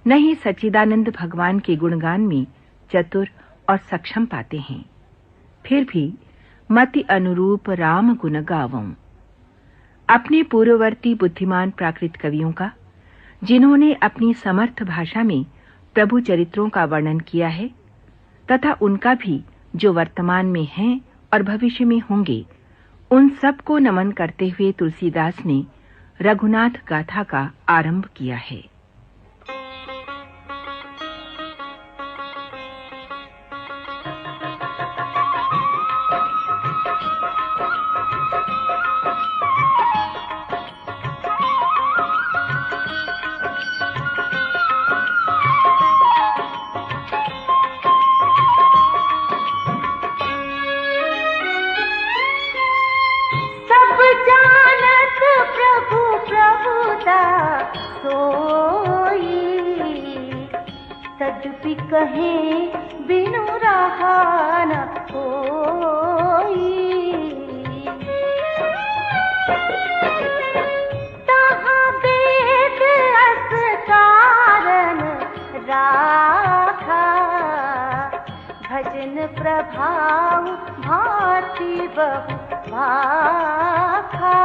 Speaker 3: न ही सच्चिदानंद भगवान के गुणगान में चतुर और सक्षम पाते हैं। फिर भी मति अनुरूप राम गुण गावों। अपने पूर्ववर्ती बुद्धिमान प्राकृत कवियों का, जिन्होंने अपनी समर्थ भाषा में प्रभु चरित्रों का वर्णन किया है, तथा उनका भी जो वर्तमान में हैं और भविष्य में होंगे, उन सब को नमन करते हुए तुलसीदास ने रघुनाथ गाथा का आरंभ किया है।
Speaker 4: तदपि कहे बिनु रहा न कोई। तहाँ वेद अस कारण भाखा।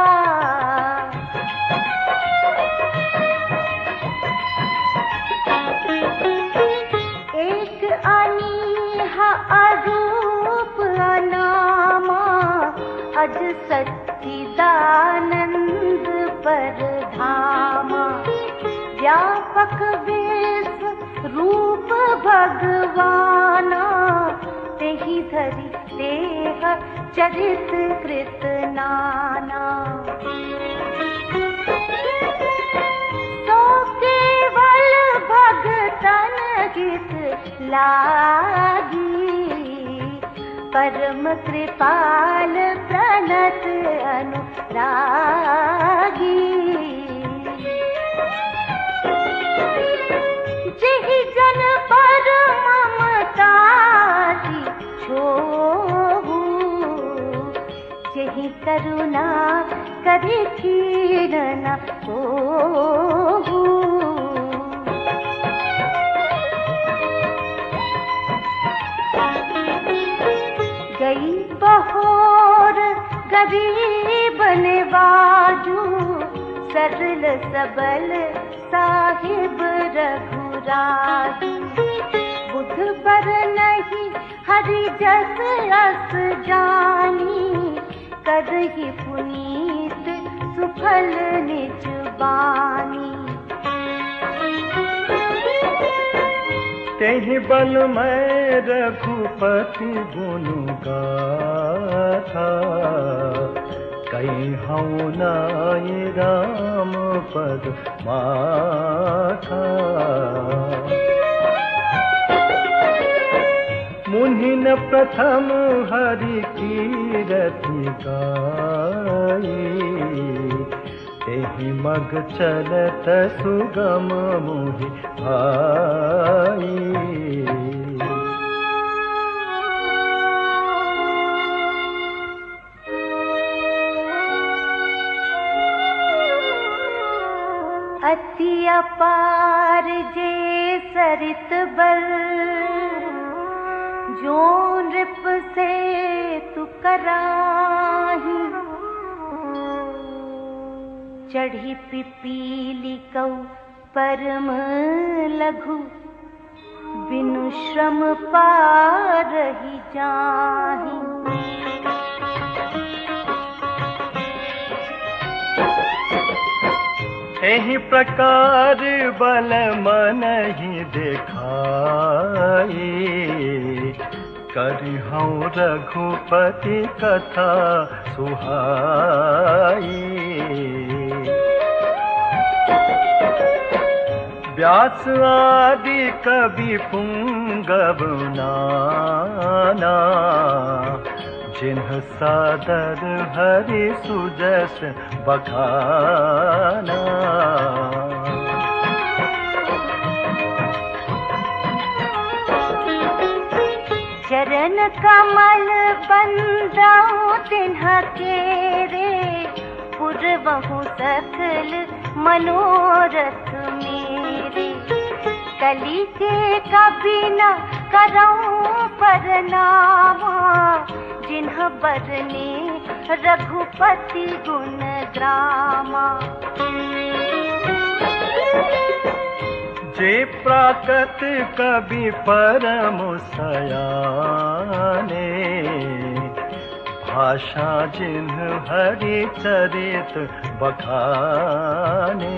Speaker 4: एक अनीहा अरूप अनामा अज सच्चिदानंद परधामा। व्यापक विश्व रूप भगवाना तेहि धरि देह चरित कृत नाना। सो केवल भगतन हित लागी परम कृपाल प्रणत अनुरागी। जेहि जन पर ममता छोहु जेहि करुणा करि खीन न होहु। गई बहोर गरीब नवाजू सरल सबल साहिब रघुराजू। बुध बर नहीं हरि जस अस जानी करहि पुनीत सुफल निज बानी।
Speaker 2: तेहि बल मैं रघुपति गुण गाथा कहीं हूँ नाय राम पद माथा। मुनि न प्रथम हरि कीरति गाई तेहि मग चलत सुगम मोहि भाई।
Speaker 4: अति अपार जे सरित बल जो नृप से तु कराही। चढ़ी पिपीली कौ परम लघु बिनु श्रम पारहि जाहि।
Speaker 2: एहि प्रकार बल मन ही देखाई करिहूँ रघुपति कथा सुहाई। व्यास आदि कवि पुंगव नाना जिन्ह सादर हरि सुजस बखाना।
Speaker 4: चरण कमल बंदाऊं तिन्ह केरे पुरवहु सकल मनोरथ मेरे। कली के कभी न करऊं परनामा जिन्ह बरने रघुपति गुण ग्रामा।
Speaker 2: जे प्राकट कवि परम सयाने भाषा जिन्ह हरि चरित बखाने।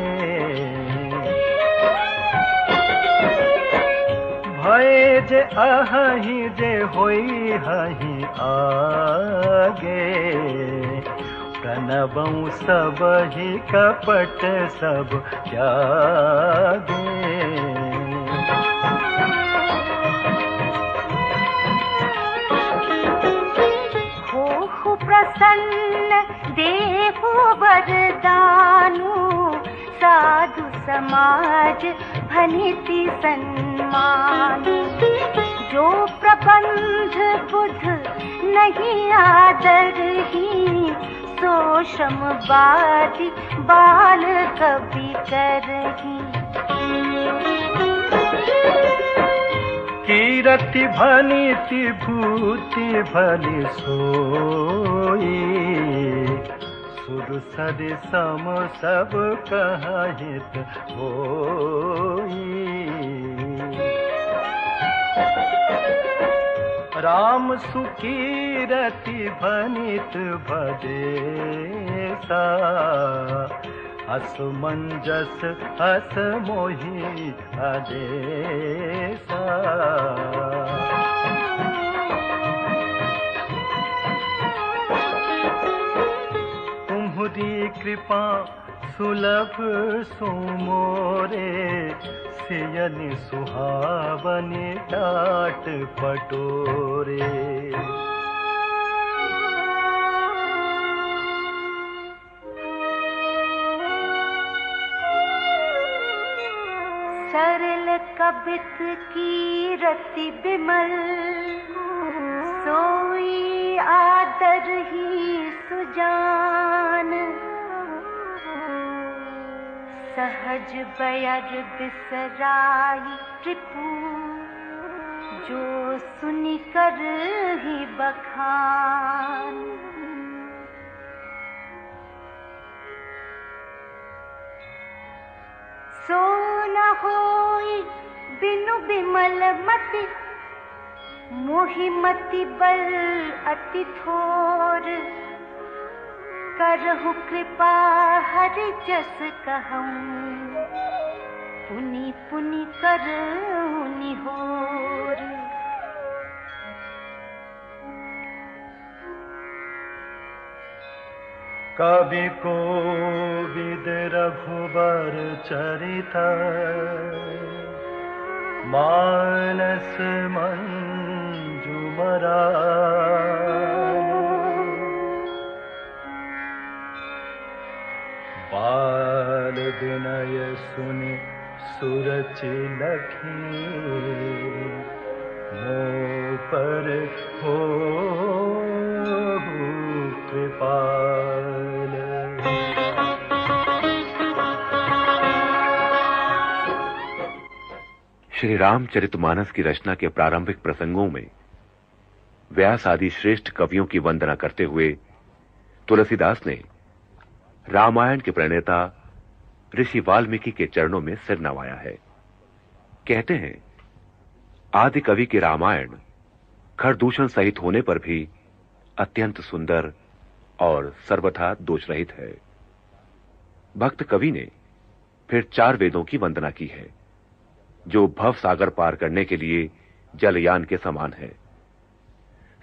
Speaker 2: भय जे अहि जे होई हहि आगे प्रणवं सब ही कपट सब त्यागे।
Speaker 4: हो प्रसन्न देहु वरदानु साधु समाज भनिति सन्मान। जो प्रबंध बुध नहीं आदर ही सो श्रमवादी बाल कवि करही। कीरति भनिति भूति भली सोई
Speaker 2: सुर सरि सम सब कहाँ हित होई। राम सुखी रति भनित भदेसा, असमंजस हस मोहि आदेसा। तुम्हरी कृपा सुलभ सुमोरे, सियनि सुहावनि टाट पटोरे।
Speaker 4: सरल कबित की रति बिमल, सोई आदर ही सुजान। सहज बयर बिसराई रिपु, जो सुनि कर ही बखान। सो न होई बिनु बिमल मति, मोहि मति बल अति थोर। करहु कृपा हरि जस कहूँ, पुनि पुनि करहु निहोर।
Speaker 2: कवि कोविद रघुबर चरित, मानस मंजुमरा। बाल विनय सुनि सुरचि लखी, मोह पर हो कृपाल।
Speaker 1: श्री रामचरितमानस की रचना के प्रारंभिक प्रसंगों में व्यास आदि श्रेष्ठ कवियों की वंदना करते हुए तुलसीदास ने रामायण के प्रणेता ऋषि वाल्मीकि के चरणों में सिर नवाया है। कहते हैं, आदि कवि के रामायण खरदूषण सहित होने पर भी अत्यंत सुंदर और सर्वथा दोष रहित है। भक्त कवि ने फिर 4 वेदों की वंदना की है, जो भव सागर पार करने के लिए जलयान के समान है।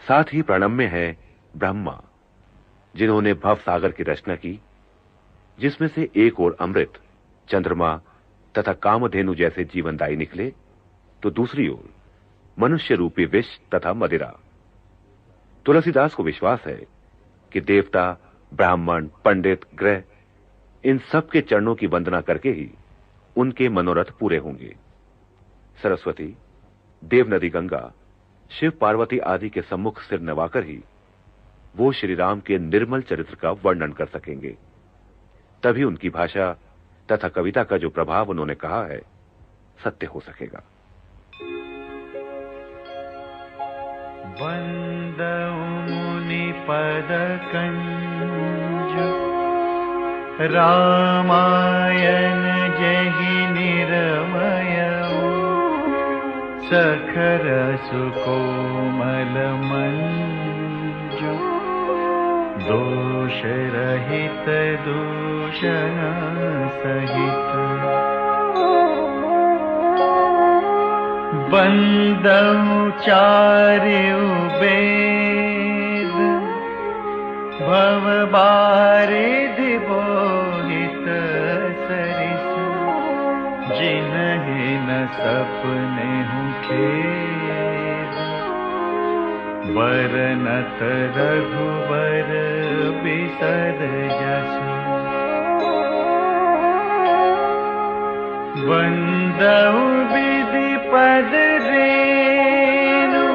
Speaker 1: साथ ही प्रणम्य है ब्रह्मा, जिन्होंने भव सागर की रचना की, जिसमें से एक ओर अमृत, चंद्रमा तथा कामधेनु जैसे जीवनदायी निकले, तो दूसरी ओर मनुष्य रूपी विष तथा मदिरा। तुलसीदास को विश्वास है कि देवता, ब्राह्मण, पंडित, ग्रह, इन सब के चरणों की वंदना करके ही उनके मनोरथ पूरे होंगे। सरस्वती, देव नदी गंगा, शिव पार्वती आदि के सम्मुख सिर नवाकर ही वो श्री राम के निर्मल चरित्र का वर्णन कर सकेंगे। तभी उनकी भाषा तथा कविता का जो प्रभाव उन्होंने कहा है सत्य हो सकेगा।
Speaker 5: वंदऊ मुनि पद कंज, रामायण जहि निरमय। सखर सुकोमल मंजु, दोष रहित दूषण सहित। वंदऊ चार्यु वेद, भव बारिधि बोहित सरिस। जिन्हि न सपने हूँ खेद, वरनत रघुबर बिसर जसु। वंदऊ विधि पद रेणु,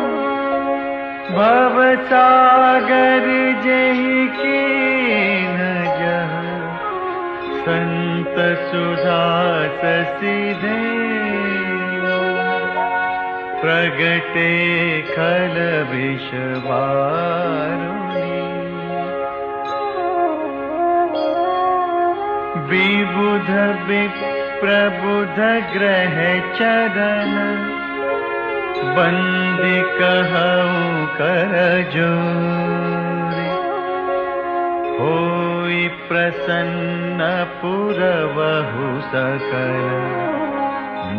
Speaker 5: भव सागर जहि कीन जह। संत सुधा सिधे, प्रगटे खल विष बारुणी। विबुध विप्रबुध ग्रह चरण बंदी कहूँ कर जोरी होई प्रसन्न पुरवहु सकल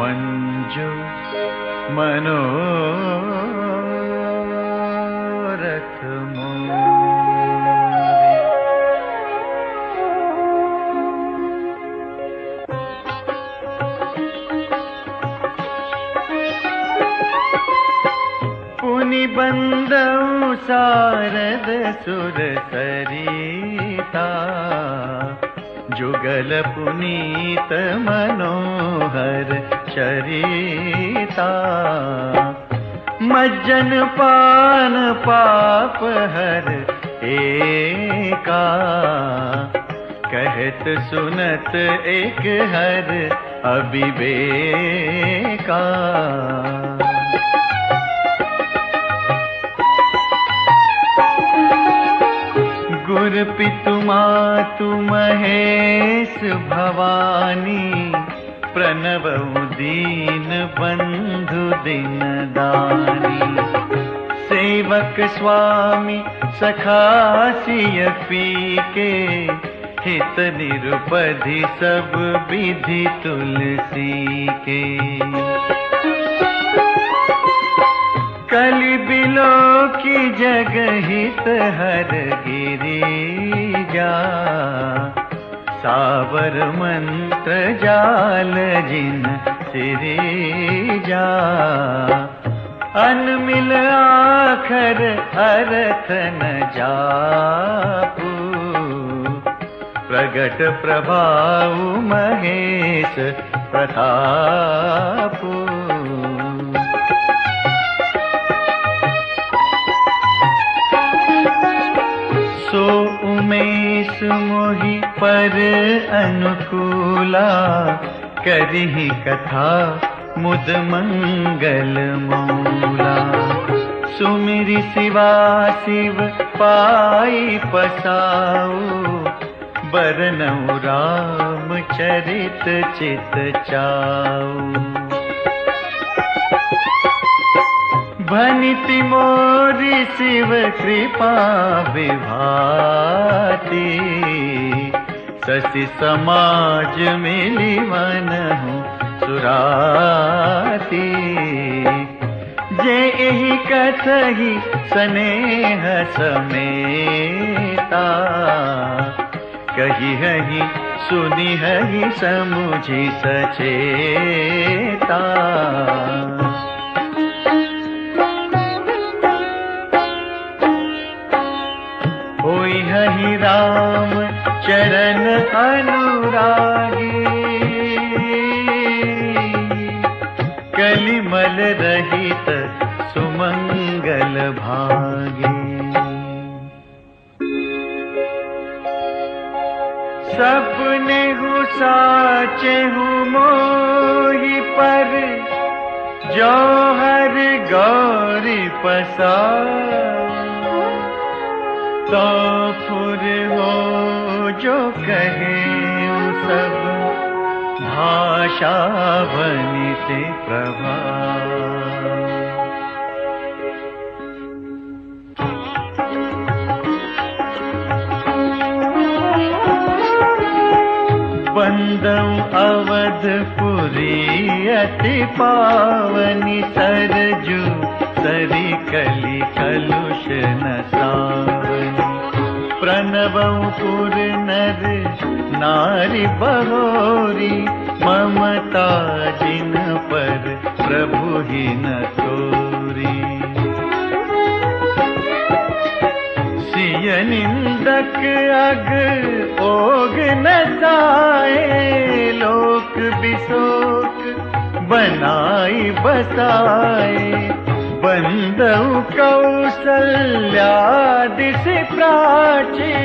Speaker 5: मंजू मनोरथ मोरी। पुनि बंदऊ सारद सुर सरिता जुगल पुनीत मनोहर चरिता मज्जन पान पाप हर एका कहत सुनत एक हर अविवेका। गुर पितु मातु महेश भवानी प्रणवउ दीन बंधु दिन दानी सेवक स्वामी सखासिय पी के हित निरुपधि सब विधि तुलसी के। कलि बिलो की जग हित हर गिरिजा सावर मंत्र जाल जिन सिरिजा अनमिल आखर अर्थ न जापू प्रगट प्रभाव महेश प्रतापू। सो उमेश मोहि पर अनुकूला करिहि कथा मुद मंगल मूला सुमिरि शिवा शिव पाई पसाऊ बरनऊ राम चरित चित चाऊ। भनिति मोरि शिव कृपा विभाति शशि समाज मिली मनहु सुराती जे एहि कथहि स्नेह समेता कही हहि सुनि हहि समुझि सचेता। होई हहि राम चरण अनुरागी कलिमल रहित सुमंगल भागी। सपने हूँ साचे हूँ मोहि पर जौहर गौरी पसा तो फुर हो जो कहे सब भाषा बनिते प्रभा। बंदऊ अवधपुरी अति पावनी सरजू सरी कली कलुष न सावनी प्रणवऊ पुर नर नारी बहोरी ममता जिन पर प्रभु ही न तोरी। सिय निंदक अग ओग न जाए लोक बिसोक बनाई बसाए बंदऊ कौसल्यादिशि प्राची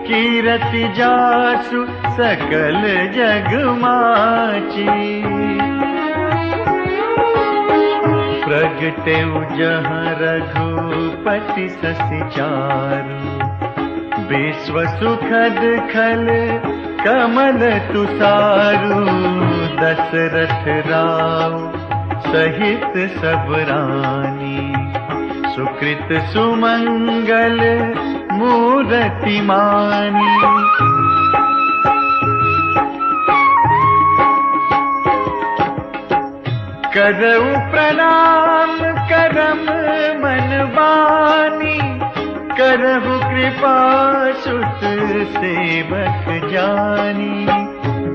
Speaker 5: कीरति जासु सकल जग माची। प्रगटेउ जहाँ रघुपति शशि चारु विश्व सुखद खल कमल तुसारु दशरथ राव सहित सब रानी सुकृत सुमंगल मूरति मानी करऊ प्रणाम करम मन बानी करहु कृपा सुत सेवक जानी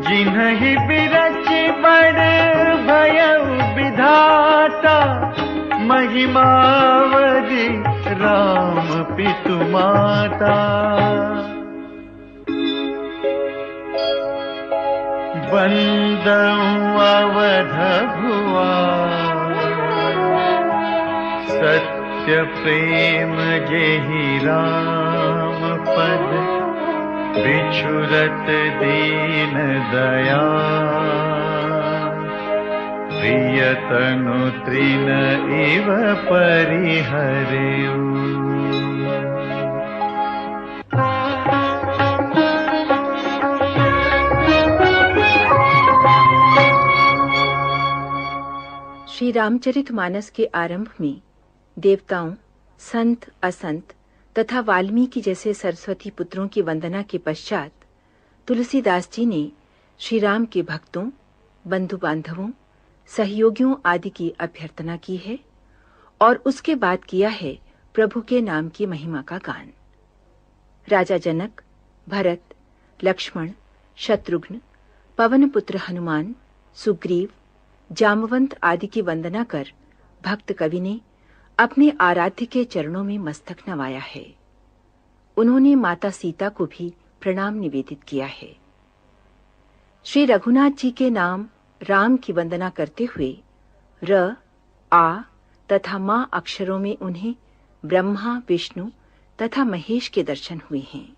Speaker 5: जिन्हि बिरच बड़ भयउ विधाता महिमावधि राम पितु माता बंदउ अवध भुआ सत्य प्रेम जेहि राम पद बिछुरत दीन दया प्रियतनु तृण इव परिहरेउ
Speaker 3: श्री रामचरितमानस के आरंभ में देवताओं, संत, असंत तथा वाल्मीकि जैसे सरस्वती पुत्रों की वंदना के पश्चात तुलसीदास जी ने श्री राम के भक्तों, बंधु बांधवों, सहयोगियों आदि की अभ्यर्थना की है और उसके बाद किया है प्रभु के नाम की महिमा का गान। राजा जनक, भरत, लक्ष्मण, शत्रुघ्न, पवन पुत्र हनुमान, सुग्रीव, जामवंत आदि की वंदना कर भक्त कवि ने अपने आराध्य के चरणों में मस्तक नवाया है। उन्होंने माता सीता को भी प्रणाम निवेदित किया है। श्री रघुनाथ जी के नाम राम की वंदना करते हुए र, आ तथा मां अक्षरों में उन्हें ब्रह्मा, विष्णु तथा महेश के दर्शन हुए हैं।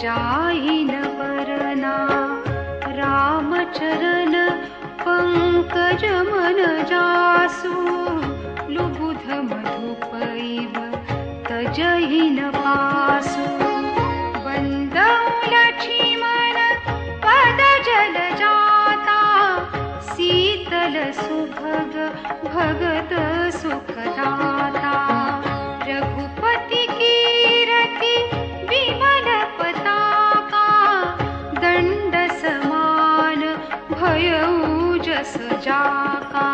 Speaker 4: जाहि न वरना राम चरण पंकज मन जासु लुबुध मधुपैव तजहि न पासु बंदउ लक्ष्मण पद जल जाता शीतल सुभग भगत सुखदाता रघुपति कीरति विमल पताका दंड समान भयउ जस जाका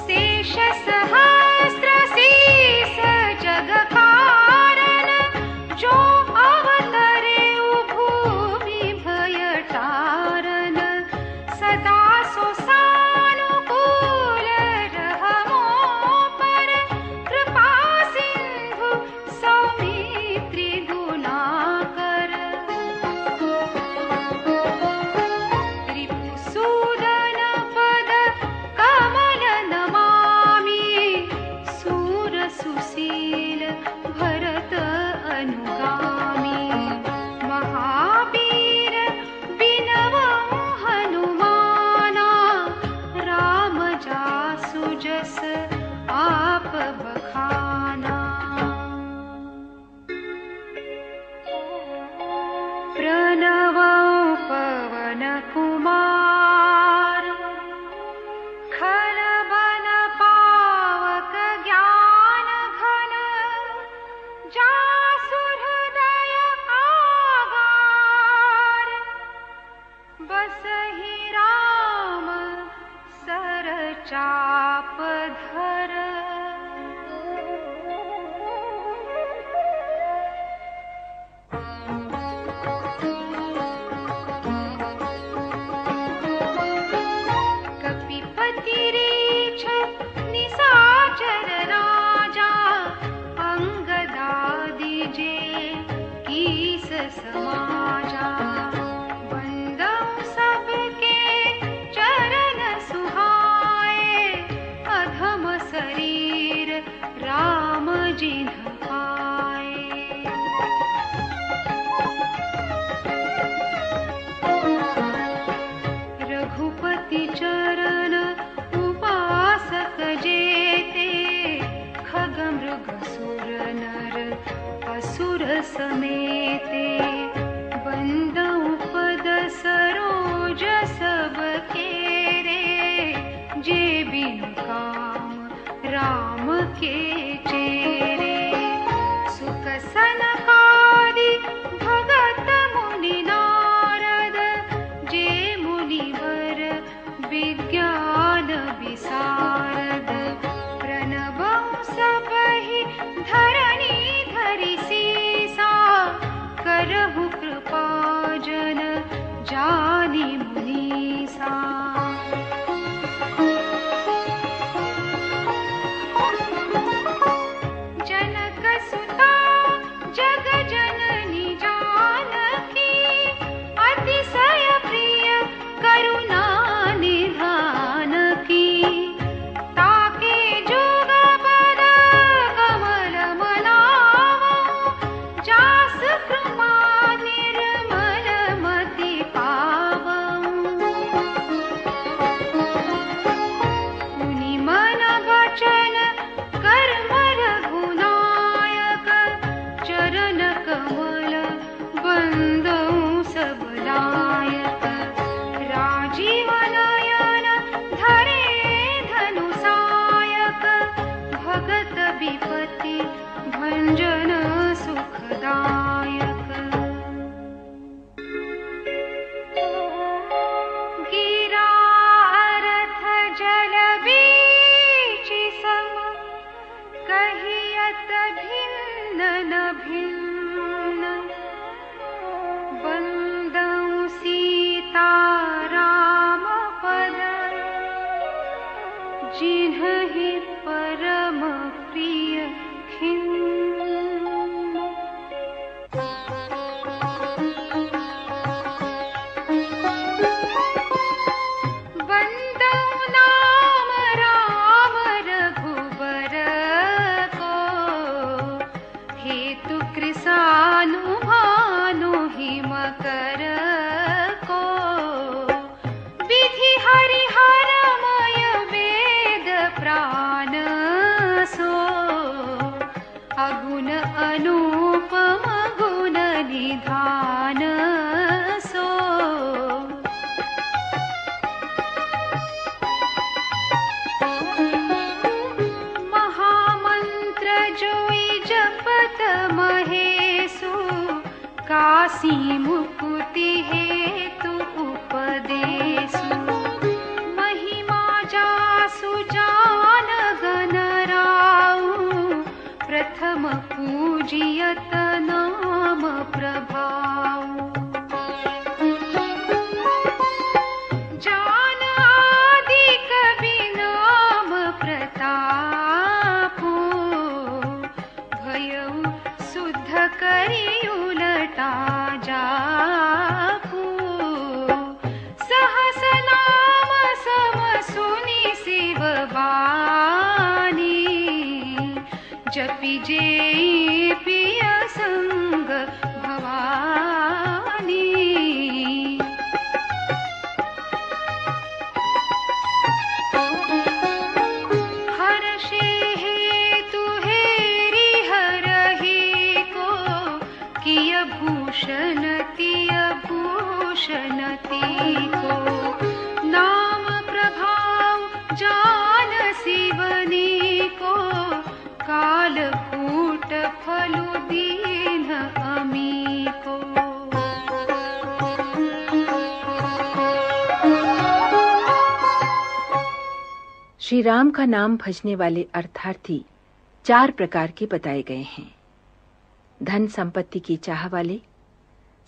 Speaker 4: शेष सहस्र शीस जग कारण जो अवतरे भूमि भय तारन बसहि राम सर चाप धर। कपिपति रीछ निशाचर राजा, अंगदादि जे कीस समाजा। बंदऊ सबके चरण सुहाए, अधम शरीर राम जिन्ह पाए। रघुपति चरण उपासक जेते, खगमृग सुर नर असुर समेते। बंदऊ पद सरोज सब केरे, जे बिनु काम राम के चेरे। सुख सनकादि भगत मुनि नारद, जे मुनिवर विज्ञान विशारद। प्रणवं सबहि धरणी धरि सीसा, करहु कृपा जन जानि मुनीसा। जनक सुता जग जननी जानकी, अतिशय प्रिय करुणा निधान की। ताके जुग पद कमल मनावा, जास कृपा निर्मल मति पावं। मुनि मन वचन कर्म रघुनायक, चरण कमल बंदऊ सब लायक। राजीव नयन धरे धनुषायक, भगत विपति भंजन सुखदायक। गिरा रथ जल बीचि सम, कहियत भिन्न न भिन्न। बंदऊ सीता राम पद, जिन्हि परम प्रिय खिन्न। बंदऊ नाम राम रघुबर को, हेतु कृसानु भानु हिम कर को। विधि हरिहरमय वेद प्राण सो, अगुण अनुपम गुण निधान सो। महामंत्र जोई जपत महेशु, काशी मुकुति हेतु उपदेशु। महिमा जासु जान गन राउ, प्रथम पूजियत नाम प्रभाऊ। जान आदि कवि नाम प्रतापो, भयउ शुद्ध करि उलटा जापू। सहस नाम सम सुनि शिव बानी, जपि जेई पिय संग भवानी। हर्षे हेतु हेरि हरहि को, किय भूषण तिय भूषण तिको। नाम प्रभाव जान शिवनी को, कालकूट फलु दीन अमी को।
Speaker 3: श्री राम का नाम भजने वाले अर्थार्थी 4 प्रकार के बताए गए हैं। धन संपत्ति की चाह वाले,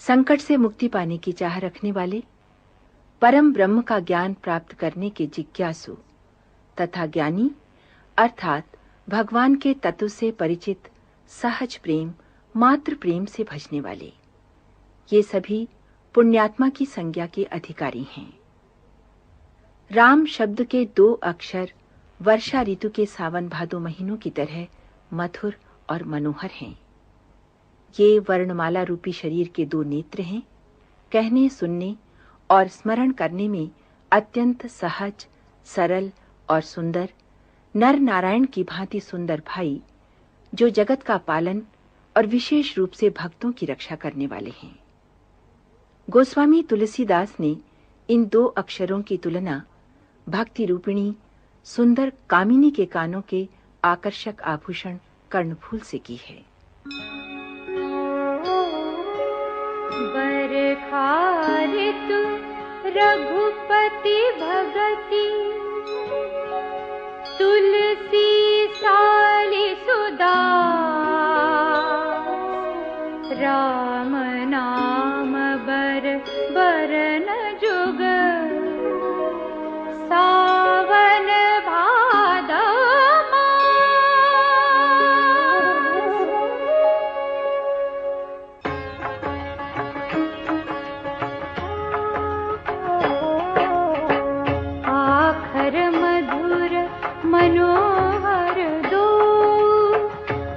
Speaker 3: संकट से मुक्ति पाने की चाह रखने वाले, परम ब्रह्म का ज्ञान प्राप्त करने के जिज्ञासु तथा ज्ञानी अर्थात भगवान के तत्व से परिचित, सहज प्रेम, मात्र प्रेम से भजने वाले, ये सभी पुण्यात्मा की संज्ञा के अधिकारी हैं। राम शब्द के 2 अक्षर वर्षा ऋतु के सावन भादो महीनों की तरह मधुर और मनोहर हैं। ये वर्णमाला रूपी शरीर के 2 नेत्र हैं। कहने, सुनने और स्मरण करने में अत्यंत सहज, सरल और सुंदर, नर नारायण की भांति सुंदर भाई, जो जगत का पालन और विशेष रूप से भक्तों की रक्षा करने वाले हैं। गोस्वामी तुलसीदास ने इन 2 अक्षरों की तुलना भक्ति रूपिणी सुंदर कामिनी के कानों के आकर्षक आभूषण कर्णफूल से की है।
Speaker 4: बरखा ऋतु रघुपति भगति, तुलसी साली सुदा, राम नाम बरन जुग, सावन भादो आखर मधुर मनोहर दो,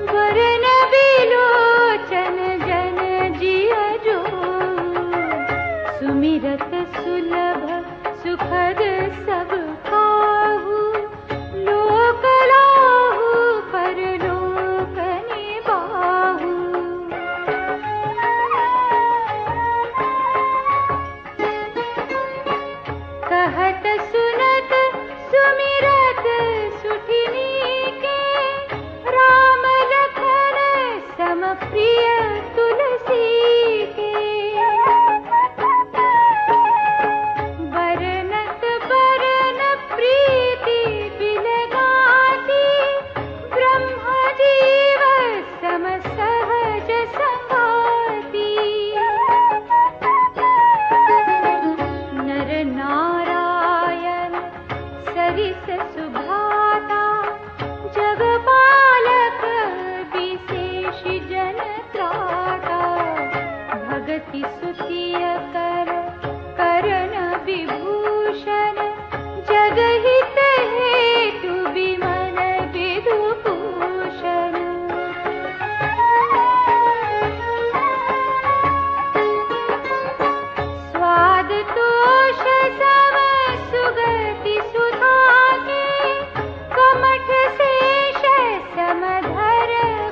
Speaker 4: वरन बिलोचन जन जिया जो, सुमिरत सुलभ सुखद सब काहू, लोक लाहू परलोक निबाहू। कहत सुनत सुमिरत सुठिनी के, राम लखन सम प्रिय तुलसी के। बरनत बरन प्रीति बिलगाती, ब्रह्म जीव सम सहज संगाती। नर नारायण सरिस सुभाता, जगपालक विशेष जन त्राता। भगति सुतिय कर करण विभूषण, जगहित हेतु विमन विदुभूषण। स्वाद तोष सम सुगति सुधा के, कमठ शेष समधर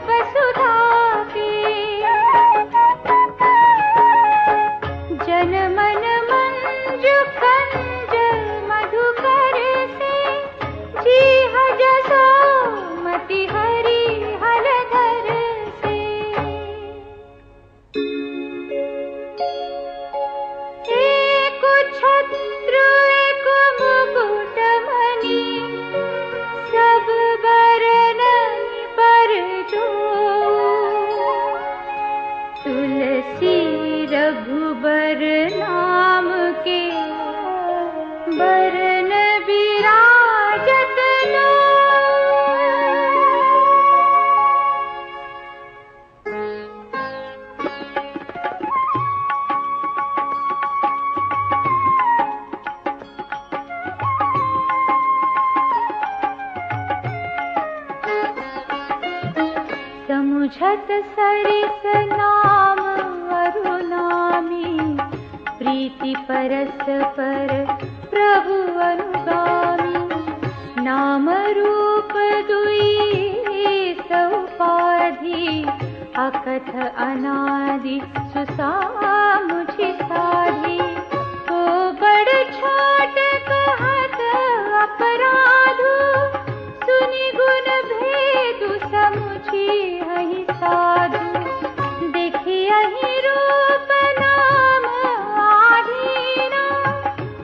Speaker 4: वसुधा के। जन मन मंजु कंज मधुकर से, जीह जसो मति हरि हलधर से। एक छत्र एक मुकुट मणि, सब बरन पर जो। तुलसी रघुबर नाम के, बरन विराजत लो। समुझत सरिस नाम अरुनामी, प्रीति परस्पर प्रभु अनुगामी। नाम रूप दुई सौपाधि, अकथ अनादि सुसामुझि साधी। को बड़ छोट कहत अपराधु, सुनि गुण भेदु समुझि हहि साधु। देखि अहि रूप नाम आधीना,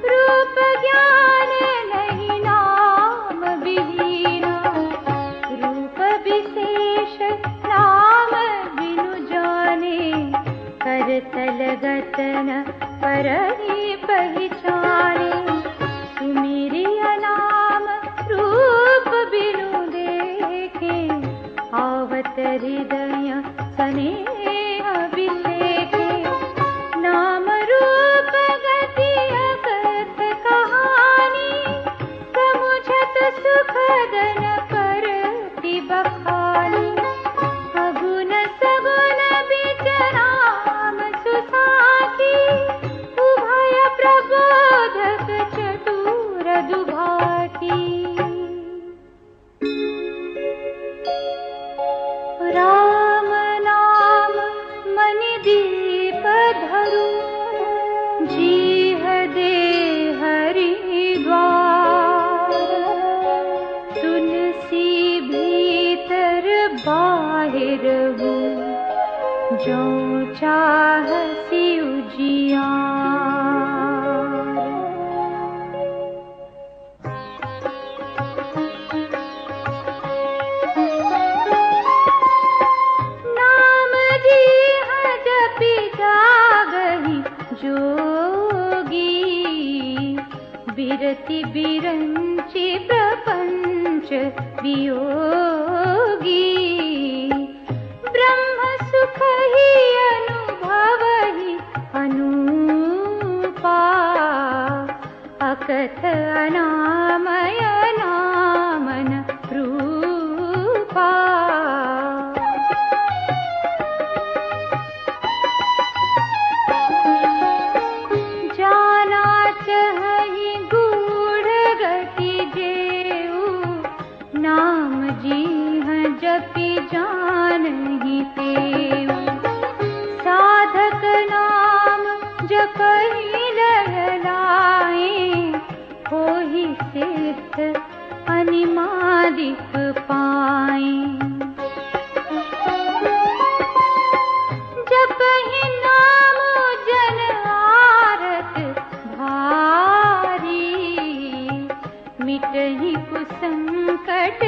Speaker 4: रूप ज्ञान नहीं नाम जन परहि पहिचाने, सुमिरिया नाम रूप बिनु देखे, आवत हृदय स्नेह बिलेखे। नाम रूप गति अकथ कहानी, समुझत सुखदन करति बखानी। अगुन सगुन बिच नाम सुसाखी, उभय प्रबोधक चतुर दुभाती। राम नाम मनि दीप धरु, जीह दे हरि द्वार। तुलसी भीतर बाहिर हो, जो चाहसी उजियार। नाम जीह जपि जागहि जोगी, बिरति बिरंचि प्रपंच वियोगी। ब्रह्म सुख ही अनुभवहि अनूपा, अकथ अनामय नामन रूपा। जाना चहि गूढ़ गति जेऊ, नाम जीह जपि जानहि तेऊ। साधक नाम जपहि लहलाए, होहि सिद्ध अनिमादिक पाए। जपहि नाम जन आरत भारी, मिटहि कुसंकट